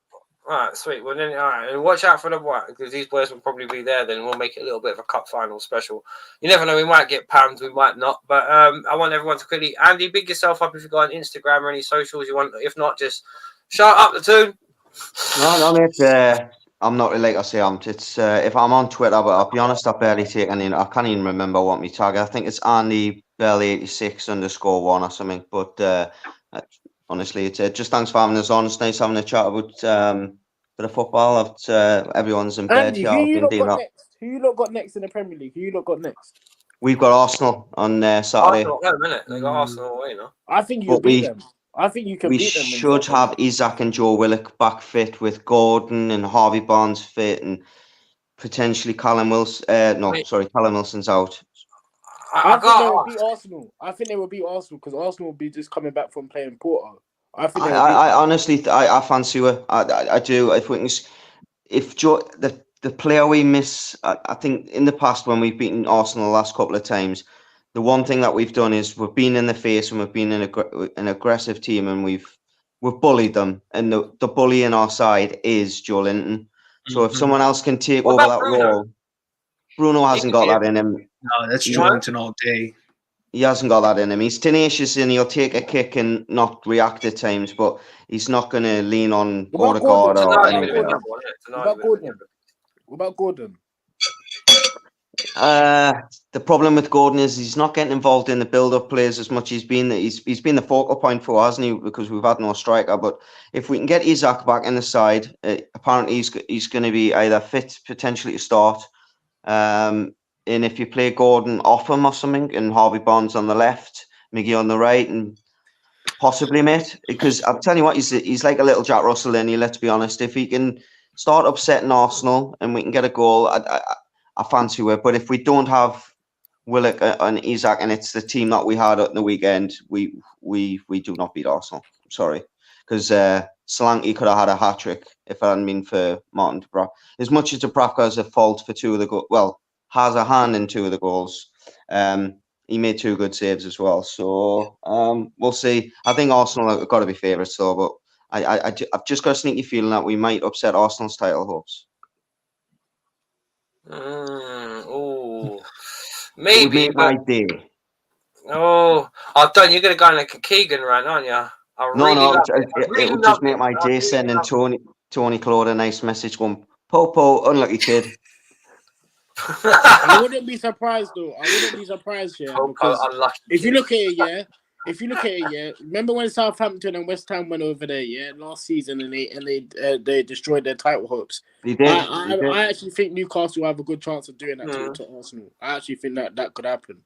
All right, sweet. Well, then, all right, and watch out for the what because these boys will probably be there. Then we'll make it a little bit of a cup final special. You never know. We might get pounds, we might not. But I want everyone to quickly, Andy, big yourself up if you got on Instagram or any socials you want. If not, just shout up the tune. No, mate. I'm not really like I say. If I'm on Twitter, but I'll be honest, I barely take any. I can't even remember what my tag. I think it's Andy Belly 86_1 or something. But honestly, it's just thanks for having us on. It's nice having a chat about the football. Everyone's in bed. Andy, who you lot got next in the Premier League? Who you lot got next? We've got Arsenal on Saturday. Arsenal, wait a minute. They got Arsenal away, no? I think you can beat them. I think you can We beat them. should have Isaac and Joe Willock back fit with Gordon and Harvey Barnes fit and potentially Callum Wilson. Callum Wilson's out. I think they will beat Arsenal. I think they will beat Arsenal because Arsenal will be just coming back from playing Porto. I honestly, I fancy her. I do. If Joe, the player we miss, I think in the past when we've beaten Arsenal the last couple of times, the one thing that we've done is we've been in the face and we've been an aggressive team and we've bullied them. And the bully in our side is Joe Linton. So if someone else can take over that role, Bruno hasn't got that in him. No, that's Joe Linton all day. He hasn't got that in him. He's tenacious and he'll take a kick and not react at times, but he's not going to lean on Odegaard or anything. What about Gordon? The problem with Gordon is he's not getting involved in the build-up plays as much as he's been the focal point for us, hasn't he? Because we've had no striker. But if we can get Isaac back in the side, apparently he's going to be either fit potentially to start. And if you play Gordon off him or something, and Harvey Barnes on the left, Miggy on the right, and possibly mate, because I'm telling you what, he's like a little Jack Russell. And let's be honest, if he can start upsetting Arsenal and we can get a goal, I fancy it. But if we don't have Willock and Isaac, and it's the team that we had at the weekend, we do not beat Arsenal. Sorry, because Solanke could have had a hat trick if it hadn't been for Martin Dubravka. As much as Dubravka has a fault for two of the goals, well, has a hand in two of the goals. He made two good saves as well. So we'll see. I think Arsenal have got to be favourites though, but I've just got a sneaky feeling that we might upset Arsenal's title hopes. Oh, It would maybe. make my day. Oh, Don, you're gonna go on a Keegan rant, aren't you? It would just make my day sending Tony Claude a nice message going, Popo, unlucky kid. I wouldn't be surprised though. I wouldn't be surprised here because if you look at it, remember when Southampton and West Ham went over there, last season, and they destroyed their title hopes. They did. I actually think Newcastle have a good chance of doing that to Arsenal. I actually think that could happen.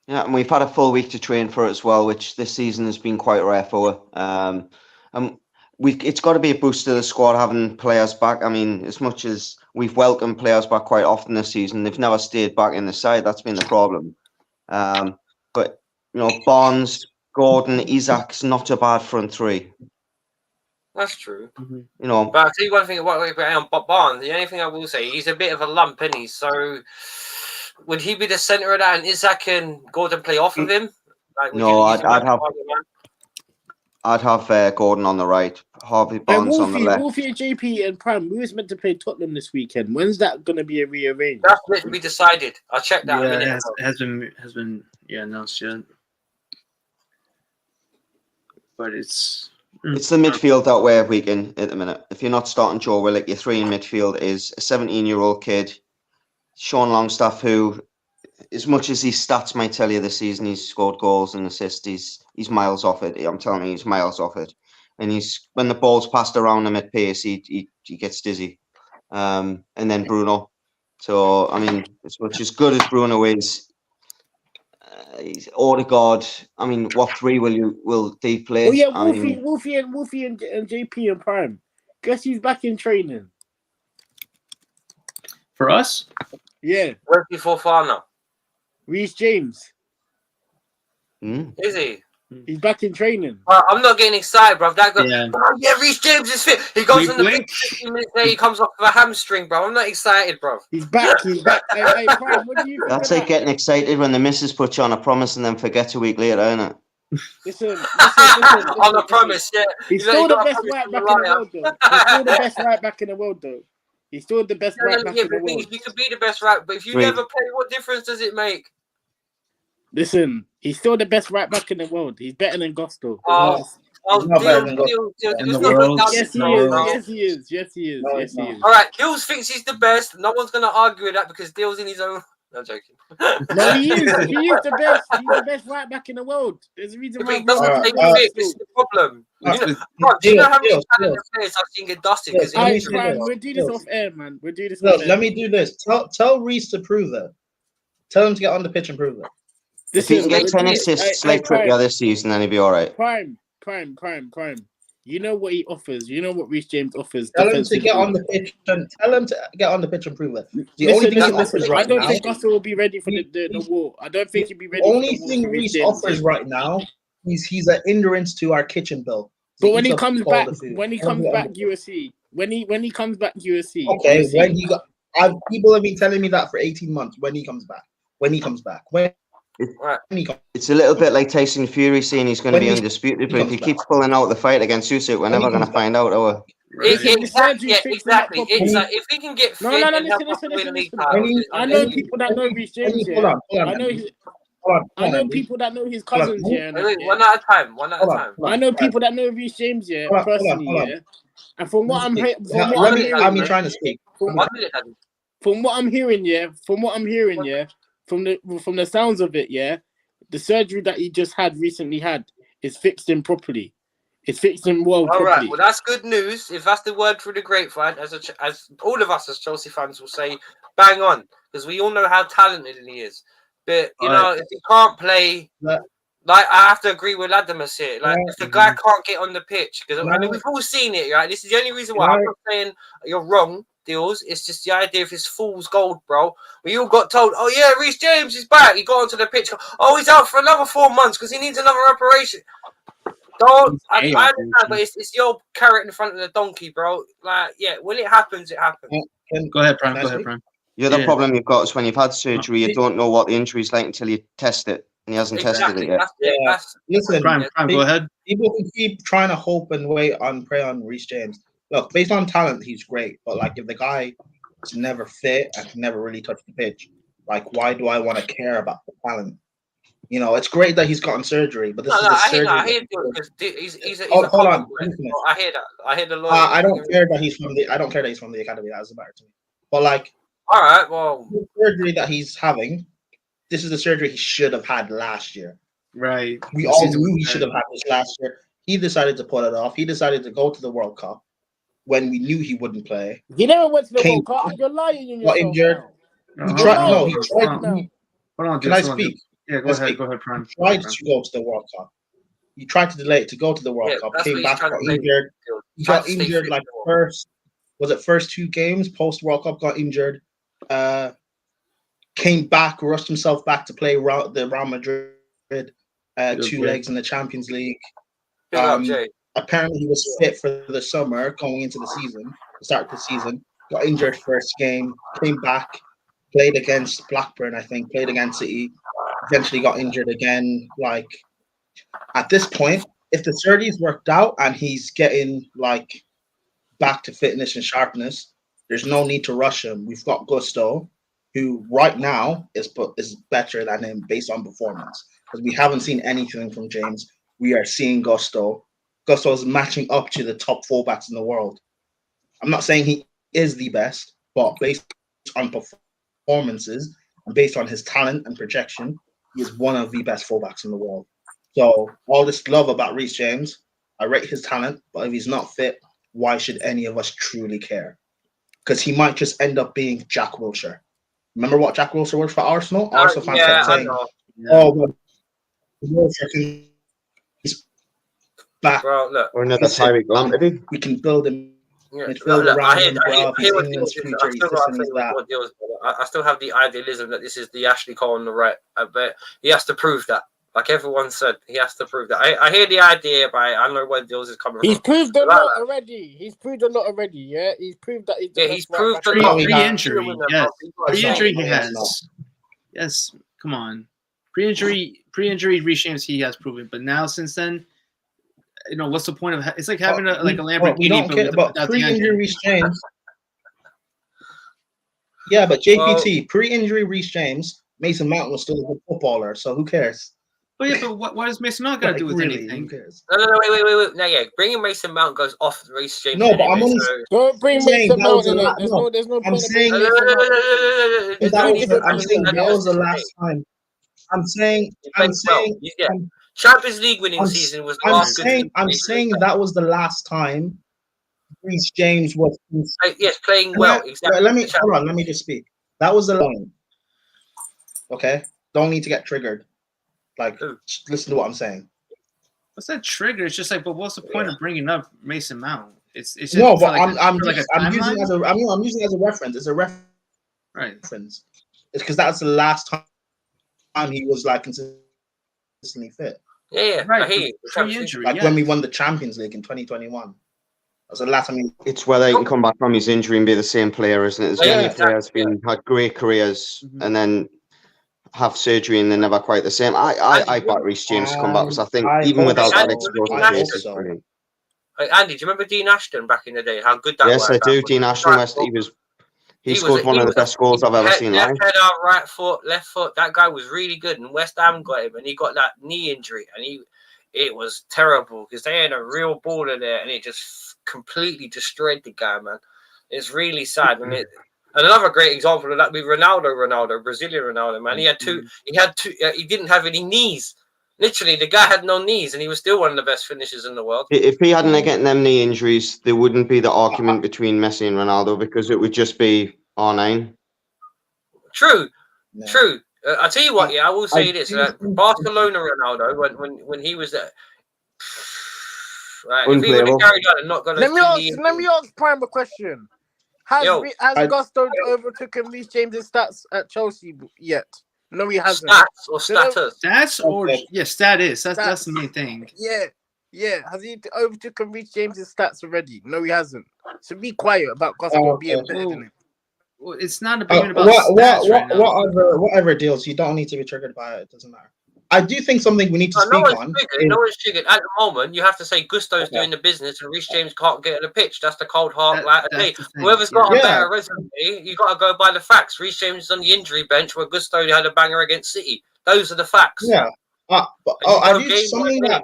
Yeah, and we've had a full week to train for it as well, which this season has been quite rare for. It's got to be a boost to the squad having players back. I mean, as much as we've welcomed players back quite often this season, they've never stayed back in the side. That's been the problem. But Barnes, Gordon, Isak's not a bad front three. That's true. But I'll tell you one thing about Barnes. The only thing I will say, he's a bit of a lump, isn't he? So would he be the centre of that, and Isak and Gordon play off of him? I'd have Gordon on the right, Harvey Barnes on the left. Wolfie and JP and Prime, who is meant to play Tottenham this weekend? When's that going to be rearranged? That's meant to be decided. I'll check that. Yeah, it has been announced yet. But it's the midfield that we're weak in at the minute. If you're not starting Joe Willock, your three in midfield is a 17-year-old kid, Sean Longstaff, who, as much as his stats might tell you this season, he's scored goals and assists. He's miles off it. I'm telling you, he's miles off it. And when the ball's passed around him at pace, he gets dizzy. And then Bruno. So I mean, as much as good as Bruno is, he's Odegaard. I mean, what three will they play? Oh yeah, Wolfie and JP and Prime. Guess he's back in training. For us? Yeah. Where's he for now? Reece James. Is he? He's back in training. I'm not getting excited, bro. Yeah, Reece James is fit. He goes on the pitch 15 minutes later, he comes off with a hamstring, bro. I'm not excited, bro. He's back. Hey, Prime, what do you think? That's like getting excited when the missus puts you on a promise and then forgets a week later, isn't it? Listen. On a promise, yeah. He's still the best right back in the world, though. He's still the best right back in the world, though. He's still the best right back in the world. You could be the best right, but if you never play, what difference does it make? Listen, he's still the best right back in the world. He's better than Gusto. Yes, he is. All right, Gills thinks he's the best. No one's going to argue with that because Gills in his own. No, I'm joking. No, he is. He is the best. He's the best right back in the world. There's a reason why. This is the problem. Do you know how many talented players I've seen get dusted? We'll do this off air, man. We'll do this. Let me do this. Tell Reece to prove it. Tell him to get on the pitch and prove it. If he can get 10 assists like Trippier this season, then he'll be all right. Prime. You know what he offers. You know what Reece James offers. Tell him to get on the pitch and prove it. I don't think Russell will be ready for the war. I don't think he'll be ready. The only thing Reece offers right now is he's an hindrance to our kitchen bill. But when he comes back USC. Okay, when he got, people have been telling me that for 18 months. When he comes back. It's a little bit like Tyson Fury saying he's going to be undisputed, but if he keeps pulling out the fight against Usyk, we're never going to find out, are we? Exactly. If he can get fit listen. I know people that know Reece James. I know people that know his cousins. One at a time. I know people that know Reece James. Personally. And from what I'm hearing, trying to speak. From what I'm hearing, from the sounds of it, the surgery that he just recently had is fixed him properly. It's fixed him well. All right, well that's good news. If that's the word through the grapevine, as all of us as Chelsea fans will say, bang on, because we all know how talented he is. But if he can't play, like I have to agree with Latimus here. Like if the guy can't get on the pitch, because I mean we've all seen it, right? This is the only reason why I'm not saying you're wrong. Deals. It's just the idea of his fool's gold, bro. We all got told, oh yeah, Reece James is back. He got onto the pitch. Oh, he's out for another 4 months because he needs another operation. No, I Hey, understand, but it's your carrot in front of the donkey, bro. Like, yeah, when it happens, it happens. Go ahead, Prime. Can I Go ahead, speak? Prime. The other Yeah. problem you've got is when you've had surgery, you don't know what the injury's like until you test it, and he hasn't tested Exactly. it yet. That's it. Yeah. That's Listen, Prime, go ahead. people can keep trying to hope and wait on prey on Reece James. Look, based on talent, he's great, but like if the guy is never fit and can never really touch the pitch, like why do I want to care about the talent? You know, it's great that he's gotten surgery, but this is a surgery. I hear it because he's a Hold common on, boy. let me finish. I hear that. I hear the lawyer. I don't care that he's from the. I don't care that he's from the academy. That doesn't matter to me. But like All right, well, the surgery that he's having, this is the surgery he should have had last year. Right. We The all season knew was he bad. should have had this last year. He decided to put it off. He decided to go to the World Cup when we knew he wouldn't play. He never went to the Came World Cup. You're lying in got yourself injured. now. No, He hold tried. on, No, hold he on, tried. hold on. He, Hold on, can dude, I hold on, speak? dude. Yeah, go Let's ahead. speak. Go ahead, Prime. Tried to go to the World Cup. He tried to delay it to go to the World yeah, Cup. that's Came what he's back, trying got to play. injured. He Trying got to stay injured fit like for first 2 games post World Cup. Got injured. Came back, rushed himself back to play the Real Madrid. 2 legs in the Champions League. Big up, Jay. Apparently, he was fit for the summer going into the season, the start of the season. Got injured first game, came back, played against Blackburn, I think, played against City. Eventually got injured again. Like at this point, if the surgery's worked out and he's getting like back to fitness and sharpness, there's no need to rush him. We've got Gusto, who right now is better than him based on performance. Because we haven't seen anything from James. We are seeing Gusto. Gusto is matching up to the top fullbacks in the world. I'm not saying he is the best, but based on performances and based on his talent and projection, he is one of the best fullbacks in the world. So all this love about Reece James, I rate his talent, but if he's not fit, why should any of us truly care? Because he might just end up being Jack Wilshere. Remember what Jack Wilshere was for Arsenal? Arsenal fans kept saying, "Oh, well, Wilshere he's back. Bro, look. Or another Tyreek Lamptey. We can build him." Yeah, Midfield look, around I him, bro. hear what England's deals. future, I still he's this and got he's that. what deals. I still have the idealism that this is the Ashley Cole on the right. But he has to prove that. Like everyone said, he has to prove that. I hear the idea, but I know where deals is coming He's from. proved a Like lot that. already. He's proved a lot already. Yeah, he's proved that. He's proved a back. lot. Pre-injury, yes. Pre-injury, he No, has. he's Yes, come on. Pre-injury, Reece James, he has proven. But now, since then, you know, what's the point of? It's like having a Lamborghini, we don't but care with, about without the engine. pre-injury Reece James. Yeah, but JPT, pre-injury Reece James, Mason Mount was still a good footballer, so who cares? But yeah, but what does Mason Mount got to Like, do with really, anything? who cares? No, wait. No, yeah, bringing Mason Mount goes off Reece James. No, but I'm anyway, only so- Don't bring I'm saying Mason that Mount was a in lot- it. There's no I'm point saying- of bringing Mason Mount. But It's that two was different I'm saying things, that yeah? was the last time. I'm saying Yeah. Champions League winning I'm- season was the I'm last good saying season. I'm saying that was the last time Reece James was. Yes, playing well. Exactly. Let me hold on. Let me just speak. That was the line. Okay, don't need to get triggered. Like, Who? just listen to what I'm saying. What's that trigger? It's just like, but what's the point of bringing up Mason Mount? It's just No, for but like I'm for like a using timeline? as a I'm using it as a reference. It's a Right. reference. It's because that's the last time he was like consistently fit. Yeah, Right. I hear you. Pre-injury, Like yeah. when we won the Champions League in 2021. That's the last time he. It's whether he can come back from his injury and be the same player, isn't it? There's Yeah, many players had great careers Mhm. and then have surgery and they're never quite the same. I back Reece James to come back because I think I even hope without so. that I explosive hope pace, it's so. brilliant. Andy, do you remember Dean Ashton back in the day? How good that was? Yes, I do. Dean Ashton West, he scored one of the best goals I've ever seen live. Left head out, right foot, left foot. That guy was really good, and West Ham got him, and he got that knee injury, and it was terrible because they had a real baller there, and it just completely destroyed the guy, man. It's really sad, and another great example of that with Ronaldo, Brazilian Ronaldo, man. He didn't have any knees. Literally, the guy had no knees, and he was still one of the best finishers in the world. If he hadn't getting them knee injuries, there wouldn't be the argument between Messi and Ronaldo because it would just be R9. True. No. True. I tell you what, I will say this: do Barcelona Ronaldo, when he was there, right, if he would have Unplayable. carried on and not gone, Let me ask Prime a question. Has I- Gusto overtaken Reece James' stats at Chelsea yet? No, he hasn't. stats or So that- status. That's or Okay. yes, that is. That's the main thing. Yeah. Yeah, has he overtaken Reece James's stats already? No, he hasn't. So be quiet about Gusto being okay. better than him. Well, it's not even about stats right now. Whatever deals, you don't need to be triggered by it. It doesn't matter. I do think something we need to No speak one's on. triggered. No one's triggered. At the moment, you have to say Gusto's doing the business and Reece James can't get on the pitch. That's the cold heart. That's Hey, the thing, whoever's got a yeah. better resume, you got to go by the facts. Reece James is on the injury bench where Gusto had a banger against City. Those are the facts. Yeah, but you I go do game by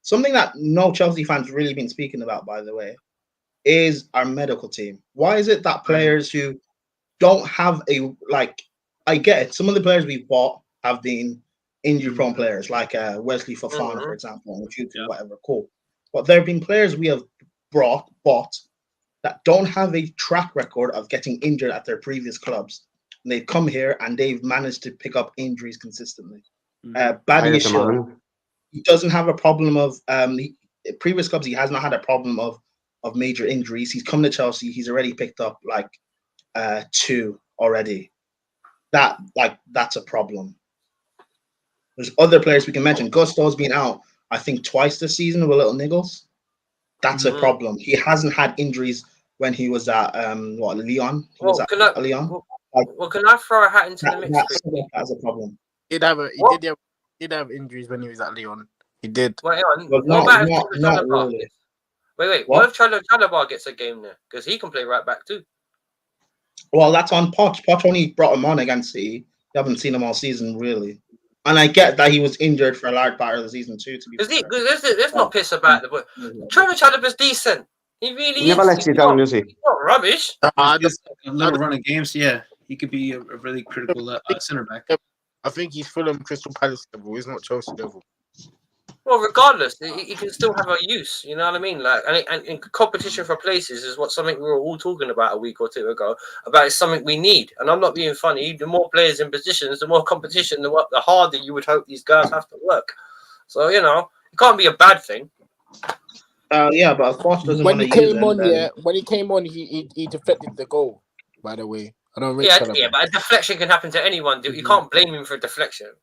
something that no Chelsea fans really been speaking about, by the way, is our medical team. Why is it that players who don't have I get it. Some of the players we've bought have been injury-prone players, like Wesley Fofana, for example, and whatever. Cool, but there have been players we have bought that don't have a track record of getting injured at their previous clubs. And they've come here and they've managed to pick up injuries consistently. Badiashile, he doesn't have a problem of previous clubs. He has not had a problem of major injuries. He's come to Chelsea. He's already picked up 2 already. That's a problem. There's other players we can mention. Gusto's been out, I think, twice this season with little niggles. That's a problem. He hasn't had injuries when he was at Lyon. Lyon. Well, can I throw a hat into the mix? That's a problem. He did have injuries when he was at Lyon. He did. Wait, Not really. Wait. What if Chalobah gets a game there? Because he can play right back too. Well, that's on Poch. Poch only brought him on against City. You haven't seen him all season, really. And I get that he was injured for a large part of the season too. To be let's not piss about it, but Trevor Chalobah's decent. He really He never lets you down, does he? He's not rubbish. Just a little run of games, yeah. He could be a really critical center back. I think he's Fulham Crystal Palace level. He's not Chelsea level. Well, regardless, he can still have a use. You know what I mean? And competition for places is something we were all talking about a week or two ago. About it's something we need. And I'm not being funny. The more players in positions, the more competition, the harder you would hope these guys have to work. So it can't be a bad thing. Yeah, but of course, when he came on, he deflected the goal. By the way, I don't. Yeah, but a deflection can happen to anyone. You can't blame him for a deflection.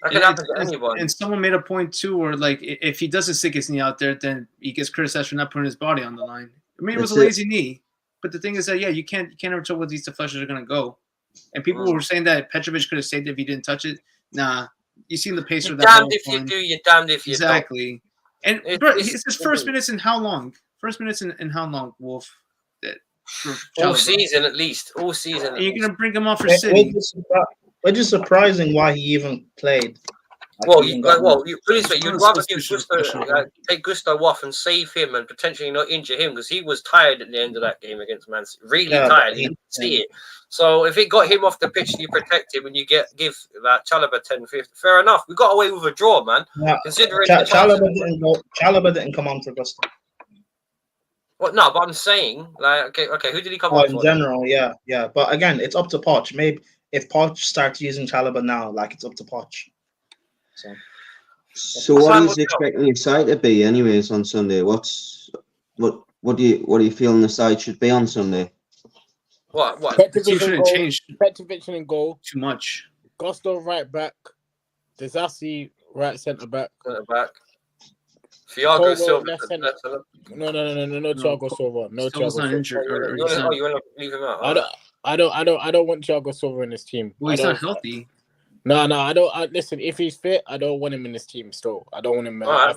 That can happen to anyone. And someone made a point too, where if he doesn't stick his knee out there, then he gets criticized for not putting his body on the line. I mean, it was a lazy knee, but the thing is that you can't ever tell where these deflections are going to go. And people were saying that Petrovic could have saved it if he didn't touch it. Nah, you seen the pace of that. Damned if you do, you're damned if you don't. Exactly. And it's his first minutes in how long? First minutes in how long, Wolf? All season at least. All season. And you're going to bring him off for City. Which is surprising why he even played. Well, you'd rather take Gusto off and save him and potentially not injure him because he was tired at the end of that game against Man City. Really tired. He didn't see it. So if it got him off the pitch, you protect him and you give that Chalobah 10-15. Fair enough. We got away with a draw, man. Yeah. Considering Chalobah didn't come on for Gusto. Well, no, but I'm saying, okay, who did he come on for? In general, yeah. But again, it's up to Poch. Maybe if Poch starts using Chalobah now, it's up to Poch. So what is expecting your side to be, anyways, on Sunday? What do you feel the side should be on Sunday? What? Petrovic in goal. Too much. Gusto right back. Disasi right centre back. Thiago Silva. No, Thiago Silva. No, Silva's not injured. You want to leave him out? I don't want Thiago Silva in this team. Well, he's not healthy. No, I don't. Listen, if he's fit, I don't want him in this team. Still, I don't want him. I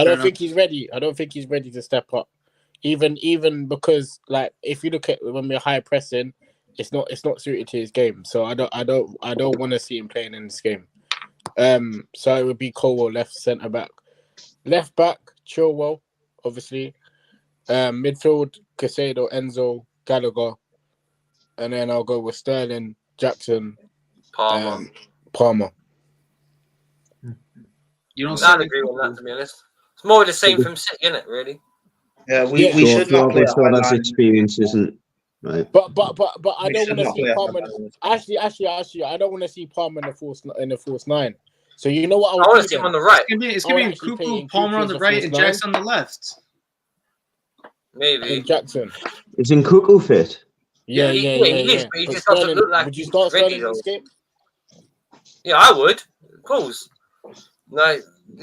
don't think he's ready. I don't think he's ready to step up. Even because, if you look at when we're high pressing, it's not suited to his game. So I don't want to see him playing in this game. So it would be Colwell left centre back, left back Chilwell, obviously. Midfield Caicedo, Enzo, Gallagher, and then I'll go with Sterling, Jackson, Palmer. You don't agree with that, to be honest. It's more the same from City, isn't it? Really? Yeah, we should not play that experience, isn't right? But I don't want to see Palmer. Actually, I don't want to see Palmer in the false nine. So you know what? I want to see him on the right. It's gonna be Nkunku, Palmer on the right, and Jackson on the left. Maybe Jackson. Is Nkunku fit? Yeah. But he just doesn't look like would you start Sterling in this game? Yeah, I would. Of course.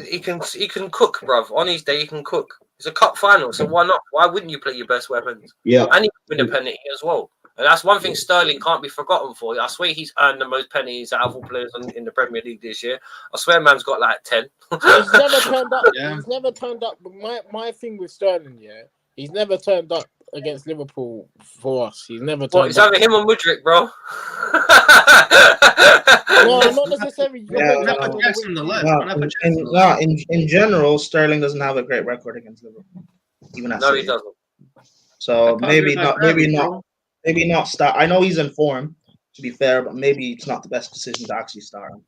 he can cook, bruv. On his day, he can cook. It's a cup final, so why not? Why wouldn't you play your best weapons? Yeah. And he can win a penalty as well. And that's one thing Sterling can't be forgotten for. I swear he's earned the most penalties out of all players in the Premier League this year. I swear man's got like 10. He's never turned up. Yeah. He's never turned up. But my thing with Sterling, yeah, he's never turned up against Liverpool for us. He's never What, turned it's up. either him or Mudryk, bro. No, not necessarily. Yeah, Why not put Jackson on the left? No, Why not put Jackson on the left? in general, Sterling doesn't have a great record against Liverpool, even at No, he City. doesn't. So Probably maybe not not, maybe bad, not, bro. maybe not start. I know he's in form, to be fair, but maybe it's not the best decision to actually start him.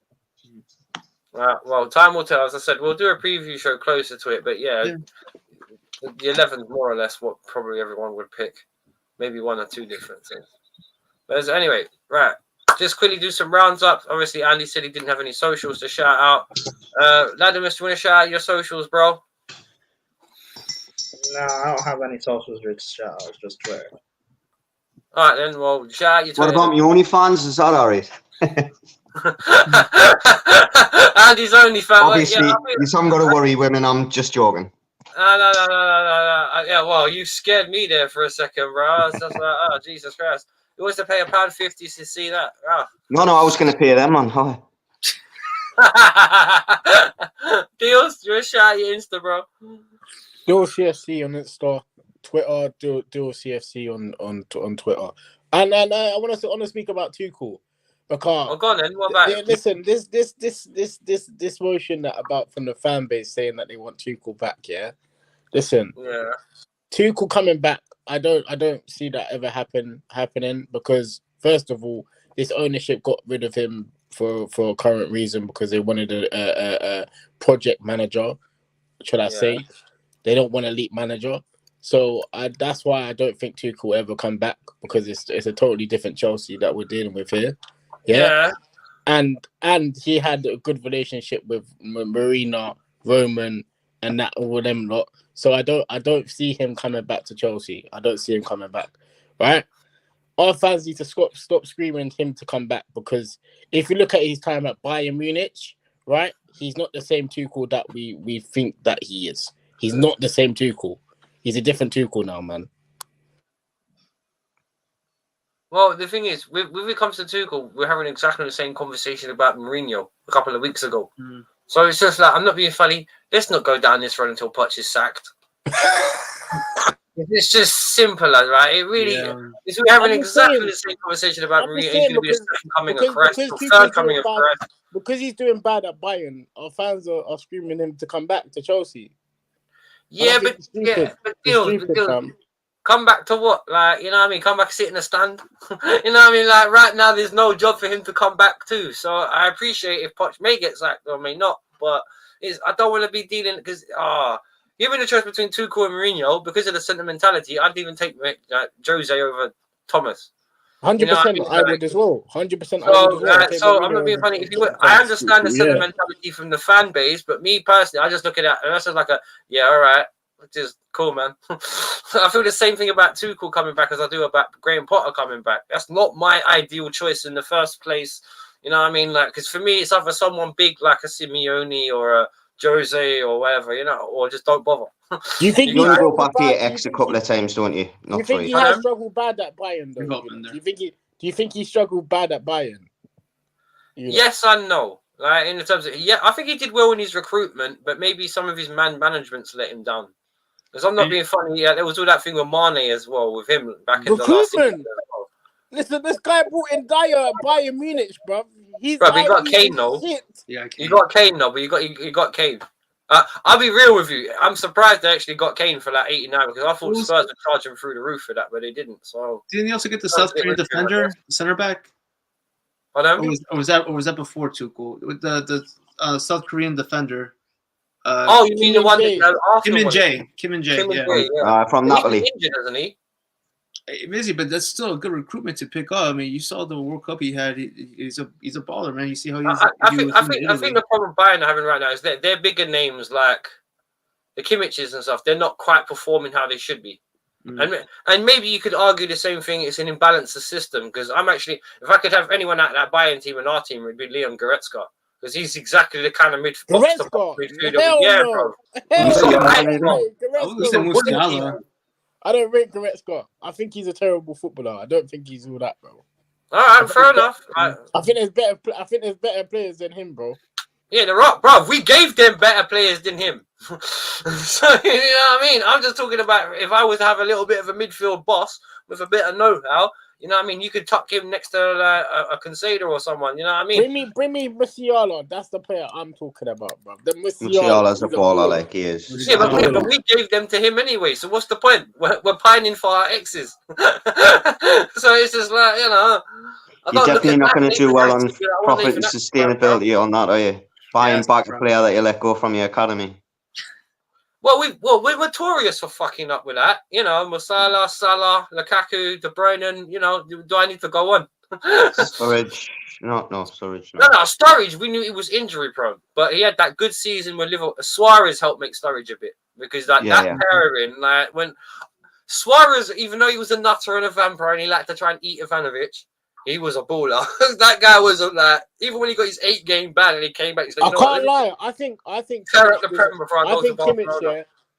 Well, time will tell. As I said, we'll do a preview show closer to it. But yeah. The 11's more or less what probably everyone would pick. Maybe one or two different things. But anyway, right. Just quickly do some rounds up. Obviously, Andy said he didn't have any socials to shout out. Ladimus, do you want to shout out your socials, bro? No, I don't have any socials to shout out. It's just Twitter. All right, then. Well, shout out your What Twitter. about my OnlyFans? Is that all right? Andy's only fan. Obviously, Yeah, you haven't got to worry, women. I'm just joking. No. Yeah, well, you scared me there for a second, bro. I was just like, oh, Jesus Christ. You want to pay £1.50 to see that? Oh. No, I was going to pay them, man. Oh. Deals, you want to shout out your Insta, bro? Dual CFC on Insta, Twitter, Dual CFC on Twitter, and I want to speak about Tuchel because Oh, go on then. What about it? listen, this motion that about from the fan base saying that they want Tuchel back, yeah. Listen, Yeah. Tuchel coming back, I don't see that ever happening because first of all, this ownership got rid of him for a current reason because they wanted a project manager, should I say? They don't want a elite manager, so that's why I don't think Tuchel will ever come back because it's a totally different Chelsea that we're dealing with here. Yeah. And he had a good relationship with Marina, Roman, and that all them lot. So I don't see him coming back to Chelsea. I don't see him coming back. Right? Our fans need to stop screaming him to come back because if you look at his time at Bayern Munich, right, he's not the same Tuchel that we think that he is. He's not the same Tuchel. He's a different Tuchel now, man. Well, the thing is, when it comes to Tuchel, we're having exactly the same conversation about Mourinho a couple of weeks ago. Mm. So it's just like, I'm not being funny. Let's not go down this road until Poch is sacked. It's just simple, right? It really is. We're having I'm exactly saying- the same conversation about I'm Mourinho. just He's saying going to be a because- second coming because- of Christ, because or people third do coming it of bad. Christ. Because he's doing bad at Bayern, our fans are screaming him to come back to Chelsea. Yeah, I think but it's stupid. but It's deals, stupid, fam. come back to what? Like, you know what I mean? Come back, sit in the stand. You know what I mean? Like, right now, there's no job for him to come back to. So I appreciate if Poch may get sacked or may not, but I don't want to be dealing because given the choice between Tuchel and Mourinho, because of the sentimentality, I'd even take Jose over Thomas. 100%, You know what I mean? I would as well. 100%, I So, would as well. I'd take so I'm Mourinho not being over funny. If you Thomas. would, I understand the Yeah. sentimentality from the fan base, but me personally, I just look at that and that's just like all right, which is cool, man. I feel the same thing about Tuchel coming back as I do about Graham Potter coming back. That's not my ideal choice in the first place. You know what I mean? Like, because for me, it's either someone big like a Simeone or a Jose or whatever, you know, or just don't bother. Do you think You only go struggled back to bad? your Do you ex a think couple he- of times, don't you? Do you Not think three. he Pardon? has struggled bad at Bayern though? You've got You know? been there. Do you think he struggled bad at Bayern? You know? Yes and no. Like in terms of I think he did well in his recruitment, but maybe some of his management's let him down. Because I'm not being funny. Yeah, there was all that thing with Mane as well with him back in the last season. Recruitment? Listen, this guy brought in Dyer at Bayern Munich, bro. He's Bruv, he got like, Kane, though. shit. Yeah, I You can't. got Kane though, but you got Kane. I'll be real with you. I'm surprised they actually got Kane for like 89 because I thought Who's- Spurs would charge him through the roof for that, but they didn't. So Didn't he also get the Oh, South it Korean was defender, center back? I Or don't. was that before Tuchel? With the South Korean defender. Oh, you mean the one Min-jae. that Kim Arsenal and one? Jay. Kim and Jay. Kim and Yeah. Jay, yeah. From He's been Napoli. injured, hasn't he? Busy, but that's still a good recruitment to pick up. I mean, you saw the World Cup he had. He's a baller, man. You see how he's. I think the problem Bayern are having right now is that they're bigger names like the Kimmiches and stuff. They're not quite performing how they should be. And maybe you could argue the same thing. It's an imbalance of system because I'm actually, if I could have anyone at that Bayern team and our team, it would be Leon Goretzka. because he's exactly the kind of box-to-box Goretzka. midfielder. Hell Yeah, no. bro. Hell He's no. got I height, bro. don't was rate gonna say Goretzka. Musiala. I don't rate Goretzka. I think he's a terrible footballer. I don't think he's all that, bro. All right, fair enough. I think there's better. I think there's better players than him, bro. Yeah, they're right, bro. We gave them better players than him. So, you know what I mean? I'm just talking about if I was to have a little bit of a midfield boss with a bit of know-how, you know what I mean? You could tuck him next to a Conceder or someone, you know what I mean? Bring me Musiala. That's the player I'm talking about, bro. The Musiala's a he's baller, like he is. Yeah, but we gave them to him anyway, so what's the point? We're pining for our exes. So it's just like, you know... You're definitely not going to do well on profit and sustainability on that, are you? Buying back a player that you let go from your academy. Well, we're notorious for fucking up with that. You know, Musala, Salah, Lukaku, De Bruyne. You know, do I need to go on? Sturridge, no, Sturridge. No, Sturridge. We knew he was injury prone, but he had that good season with Liverpool. Suarez helped make Sturridge a bit because that pairing, like when Suarez, even though he was a nutter and a vampire and he liked to try and eat Ivanovic. He was a baller. That guy was like, even when he got his 8-game ban and he came back, he's like, I can't lie. I think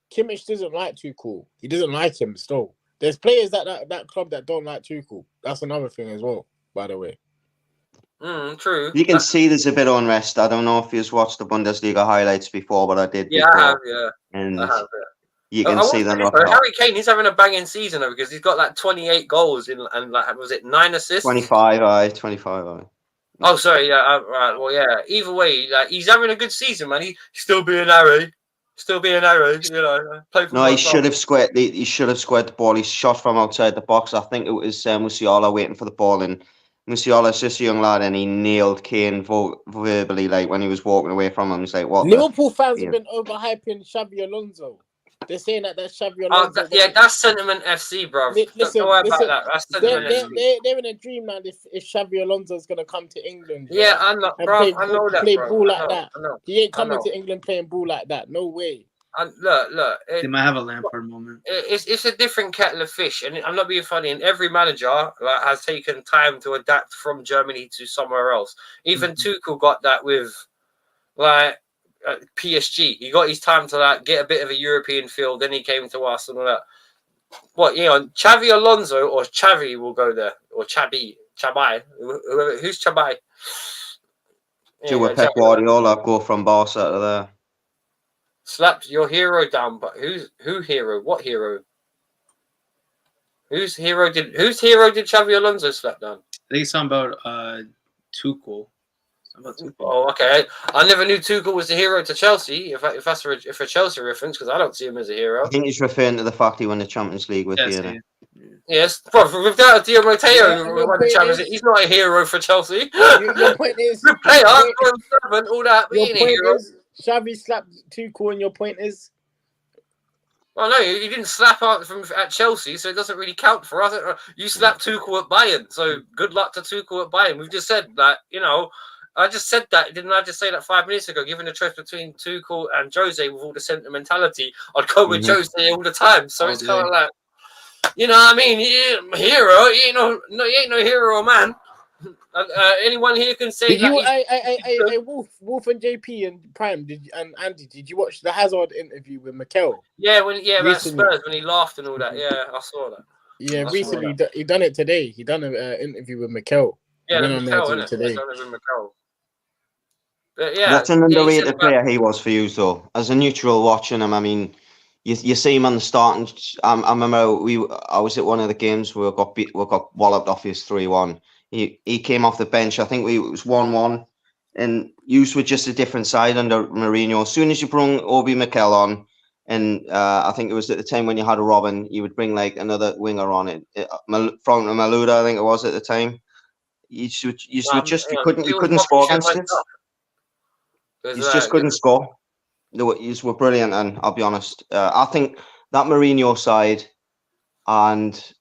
Kimmich doesn't like Tuchel. He doesn't like him still. There's players that club that don't like Tuchel. That's another thing as well, by the way. True. You can see there's a bit of unrest. I don't know if you've watched the Bundesliga highlights before, but I did. Yeah, I have, yeah. And I have, you can see them. Harry Kane, he's having a banging season though, because he's got like 28 goals and like, was it 9 assists? 25. Oh, sorry, yeah, right. Well, yeah. Either way, like he's having a good season, man. He's still being Harry, you know. No, he should have squared. He should have squared the ball. He shot from outside the box. I think it was Musiala waiting for the ball, and Musiala's just a young lad, and he nailed Kane verbally, like when he was walking away from him. He's like, "What?" Liverpool fans have been overhyping Xabi Alonso. They're saying that's Xabi Alonso. That's Sentiment FC, bro. Listen, don't worry about that. That's Sentiment FC. They're in a dreamland if Xabi Alonso's going to come to England. Yeah, I know, bro. I know that, play bro. ball like that. I know. He ain't coming to England playing ball like that. No way. Look. They might have a Lampard moment. It's a different kettle of fish, and I'm not being funny. And every manager has taken time to adapt from Germany to somewhere else. Even Tuchel got that with like PSG. He got his time to like get a bit of a European feel. Then he came to us and all that. What, you know, Xavi Alonso or Xavi will go there, or Chabai, whoever. Who's Chabai? Pep Guardiola go from Barca to there. Slapped your hero down, but who hero? What hero? Whose hero did Xavi Alonso slap down? I think it's something about Tuchel. Oh, okay. I never knew Tuchel was the hero to Chelsea. If that's a Chelsea reference, because I don't see him as a hero. I think he's referring to the fact he won the Champions League with you. Yes, bro. Without Di Matteo, won the Champions League. He's not a hero for Chelsea. Your point is, good player, servant, all that. Your point is, Xavi slapped Tuchel, and your point is. Well, no, he didn't slap out at Chelsea, so it doesn't really count for us. You slapped Tuchel at Bayern, so good luck to Tuchel at Bayern. We've just said that, you know. I just said that, didn't I just say that 5 minutes ago? Given the choice between Tuchel and Jose with all the sentimentality, I'd go with Jose all the time. So it's kind of like, you know what I mean? Hero, he ain't no hero, man. Anyone here can say did you, Wolf and JP and Prime, and Andy, did you watch the Hazard interview with Mikel? Yeah, about Spurs, when he laughed and all that. Yeah, I saw that. Yeah, recently he done it today. He done an interview with Mikel. Yeah, today. What an underrated player he was for you, though. As a neutral watching him, I mean, you see him on the start, and I remember I was at one of the games where we got walloped off his 3-1. He came off the bench. I think it was 1-1, and you were just a different side under Mourinho. As soon as you bring Obi Mikel on, and I think it was at the time when you had a Robin, you would bring like another winger on it, from Malouda, I think it was at the time. You couldn't score against it. You just couldn't score. You were brilliant, and I'll be honest. I think that Mourinho side and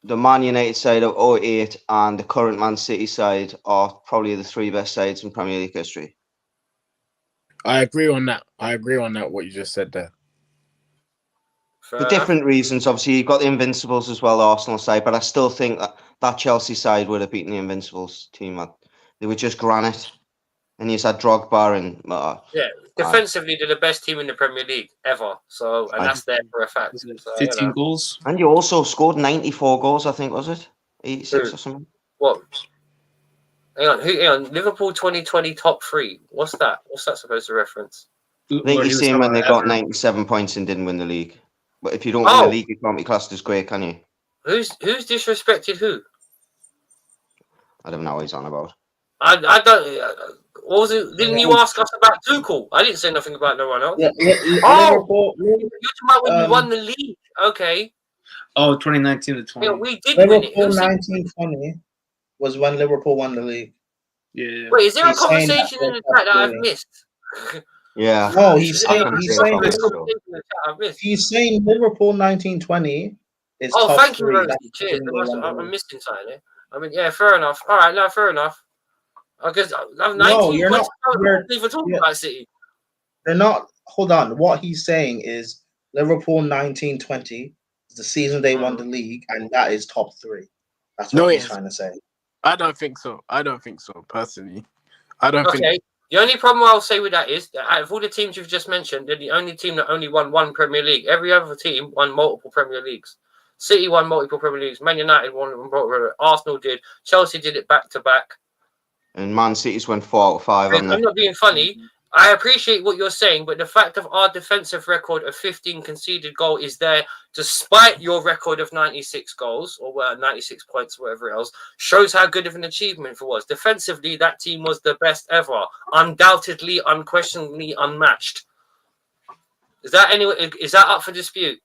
the Man United side of 2008 and the current Man City side are probably the 3 best sides in Premier League history. I agree on that. What you just said there. For different reasons, obviously, you've got the Invincibles as well, the Arsenal side, but I still think that Chelsea side would have beaten the Invincibles team. They were just granite. and he's had Drogba and Defensively, they're the best team in the Premier League ever. So, and that's there for a fact. Was it So, 15 goals? and you also scored 94 goals, I think, was it? 86 or something. What? Hang on. Liverpool 2020 top 3. What's that? What's that supposed to reference? I think he's saying when they got 97 points and didn't win the league. But if you don't win the league, you can't be classed as great, can you? Who's disrespected who? I don't know what he's on about. I don't. What was it? Didn't you ask us about Tuchel? I didn't say nothing about no one else. Yeah, Liverpool, you're talking about when we won the league. Okay. Oh, 2019 to 20. Yeah, we did win it. Liverpool 1920 was when Liverpool won the league. Yeah. Wait, is there a He's saying conversation in the that chat that I've missed? Yeah. No, he's saying Liverpool 1920 is Oh, top thank you, 3. Rosie. That's Cheers. the reason they won the I'm league. missing something there. I mean, yeah, fair enough. All right, no, fair enough. I guess I'm 19 No, you're points. not. We're even talking about City. They're not. Hold on. What he's saying is Liverpool 1920 is the season they won the league, and that is top 3. That's what he's trying to say. I don't think so. Personally. I don't think. Okay. The only problem I'll say with that is that out of all the teams you've just mentioned, they're the only team that only won one Premier League. Every other team won multiple Premier Leagues. City won multiple Premier Leagues. Man United won multiple. Arsenal did. Chelsea did it back to back. And Man City's went 4 out of 5. I'm not being funny. I appreciate what you're saying, but the fact of our defensive record of 15 conceded goal is there, despite your record of 96 goals or 96 points, or whatever else, shows how good of an achievement it was. Defensively, that team was the best ever, undoubtedly, unquestionably unmatched. Is that up for dispute?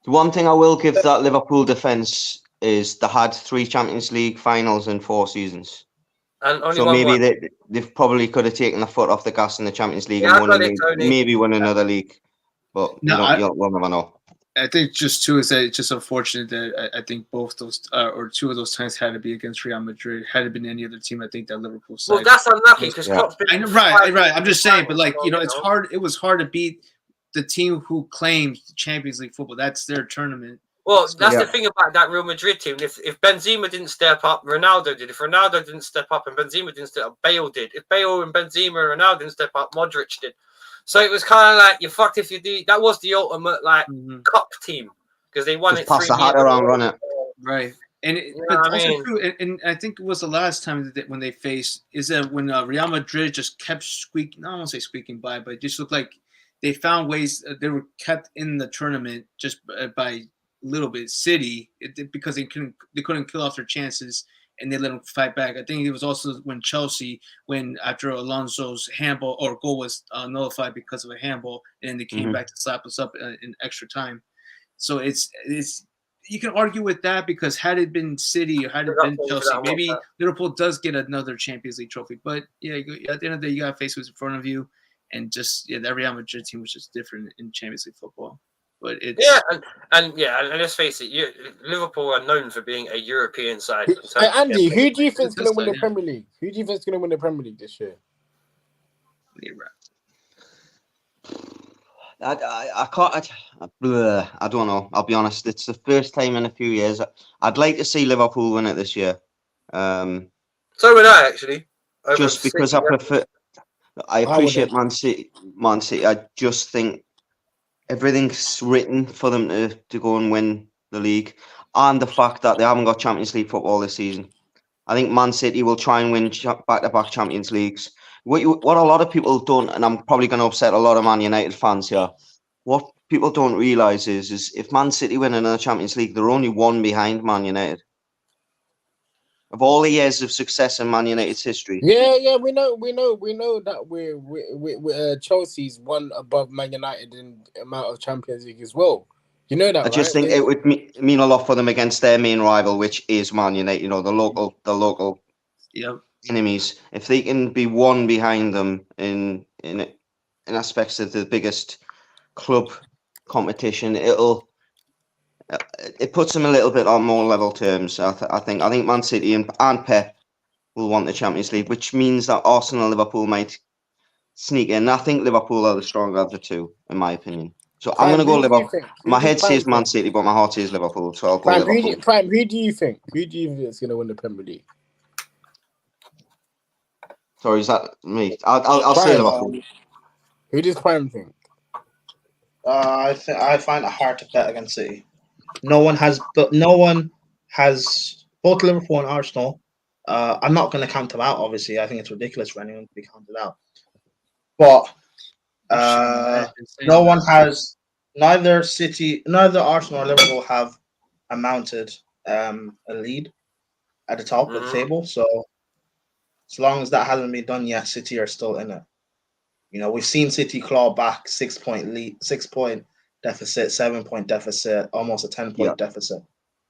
The one thing I will give that Liverpool defence is they had 3 Champions League finals in 4 seasons. And only So one maybe they probably could have taken the foot off the gas in the Champions League Yeah, and I got it, Tony. maybe won another league. But you'll never know. I think just too is that it's just unfortunate that I think both those or 2 of those times had to be against Real Madrid. Had it been any other team, I think that Liverpool side. Well, that's unlucky because Klopp's been right. I'm just saying, but like it's hard. It was hard to beat the team who claims Champions League football. That's their tournament. Well, that's the thing about that Real Madrid team. If Benzema didn't step up, Ronaldo did. If Ronaldo didn't step up and Benzema didn't step up, Bale did. If Bale and Benzema and Ronaldo didn't step up, Modric did. So it was kind of like you're fucked if you do. That was the ultimate cup team because they won Just it. pass the hat around, run it. Right. And and I think it was the last time that when they faced is that when Real Madrid just kept squeaking. I don't want to say squeaking by, but it just looked like they found ways. They were kept in the tournament just by little bit. City because they couldn't kill off their chances and they let them fight back. I think it was also when Chelsea, when after Alonso's handball or goal was nullified because of a handball, and then they came back to slap us up in extra time. So it's you can argue with that because had it been City or had it been Chelsea, maybe Liverpool does get another Champions League trophy. But yeah, at the end of the day, you got to face what's in front of you, and just that Real Madrid team was just different in Champions League football. But it's and let's face it, Liverpool are known for being a European side. Andy, who do you think is going to win the Premier League? Who do you think is going to win the Premier League this year? I can't. I don't know. I'll be honest. It's the first time in a few years. I'd like to see Liverpool win it this year. So would I actually. Just because I prefer. I appreciate Man City. I just think everything's written for them to go and win the league, and the fact that they haven't got Champions League football this season. I think Man City will try and win back-to-back Champions Leagues. What a lot of people don't, and I'm probably going to upset a lot of Man United fans here. What people don't realise is if Man City win another Champions League, they're only 1 behind Man United. Of all the years of success in Man United's history. Yeah, we know that we're Chelsea's 1 above Man United in amount of Champions League as well. You know that. I just think it would mean a lot for them against their main rival, which is Man United. You know, the local enemies. If they can be 1 behind them in aspects of the biggest club competition, it puts them a little bit on more level terms. I think Man City and Pep will want the Champions League, which means that Arsenal and Liverpool might sneak in. I think Liverpool are the stronger of the 2, in my opinion. So I'm going to go Liverpool. My head says Man City, but my heart says Liverpool. So I'll go Liverpool. Who do you think is going to win the Premier League? Sorry, is that me? I'll say them off. Who does Prime think? I find it hard to bet against City. No one has both Liverpool and Arsenal. I'm not going to count them out. Obviously, I think it's ridiculous for anyone to be counted out. But no one has. Neither Arsenal or Liverpool have amounted a lead at the top of the table. So as long as that hasn't been done yet, City are still in it. You know, we've seen City claw back 6 point lead, 6 point deficit, 7 point deficit, almost a 10-point deficit.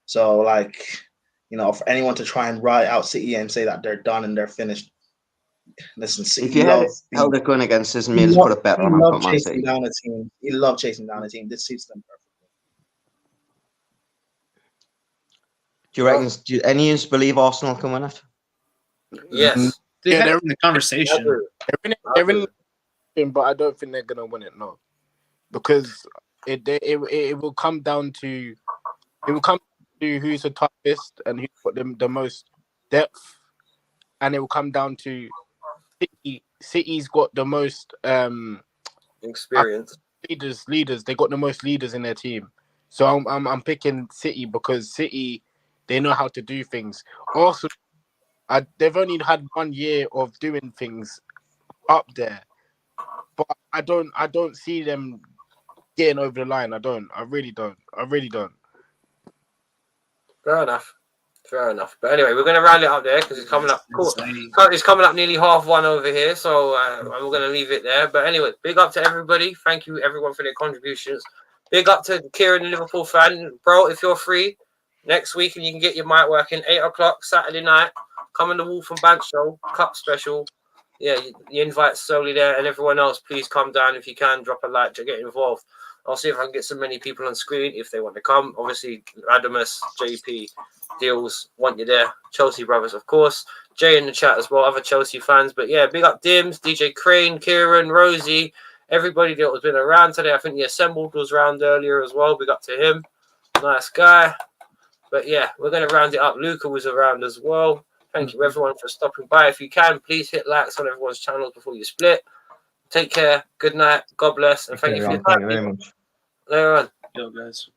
So, like, you know, for anyone to try and ride out City and say that they're done and they're finished, listen, City If you had how they're going against us, maybe put a bet on love Man chasing City. down a team. He love chasing down a team. This suits them perfectly. Do you reckon? Do any of us believe Arsenal can win it? Yes. They're in the conversation. They're in it, but I don't think they're gonna win it. No, because it will come down to who's the toughest and who's got the most depth, and it will come down to City. City's got the most Experience. leaders. They got the most leaders in their team. So I'm picking City because City, they know how to do things. Also, they've only had 1 year of doing things up there, but I don't see them getting over the line. I really don't. Fair enough. But anyway, we're going to round it up there because it's coming up. Cool. It's coming up nearly 1:30 over here, so we're going to leave it there. But anyway, big up to everybody. Thank you, everyone, for their contributions. Big up to Kieran, the Liverpool fan. Bro, if you're free next week and you can get your mic working, 8 o'clock Saturday night, come on the Wolf and Bank Show, Cup Special. Yeah, the invite's solely there. And everyone else, please come down if you can. Drop a like to get involved. I'll see if I can get so many people on screen if they want to come. Obviously, Adamus, JP, Deals, want you there. Chelsea brothers, of course. Jay in the chat as well, other Chelsea fans. But yeah, big up Dims, DJ Crane, Kieran, Rosie, everybody that has been around today. I think the Assembled was around earlier as well. Big up to him. Nice guy. But yeah, we're going to round it up. Luca was around as well. Thank you, everyone, for stopping by. If you can, please hit likes on everyone's channels before you split. Take care. Good night. God bless. And thank you for your time. Thank you very much. Later on. Yo, guys.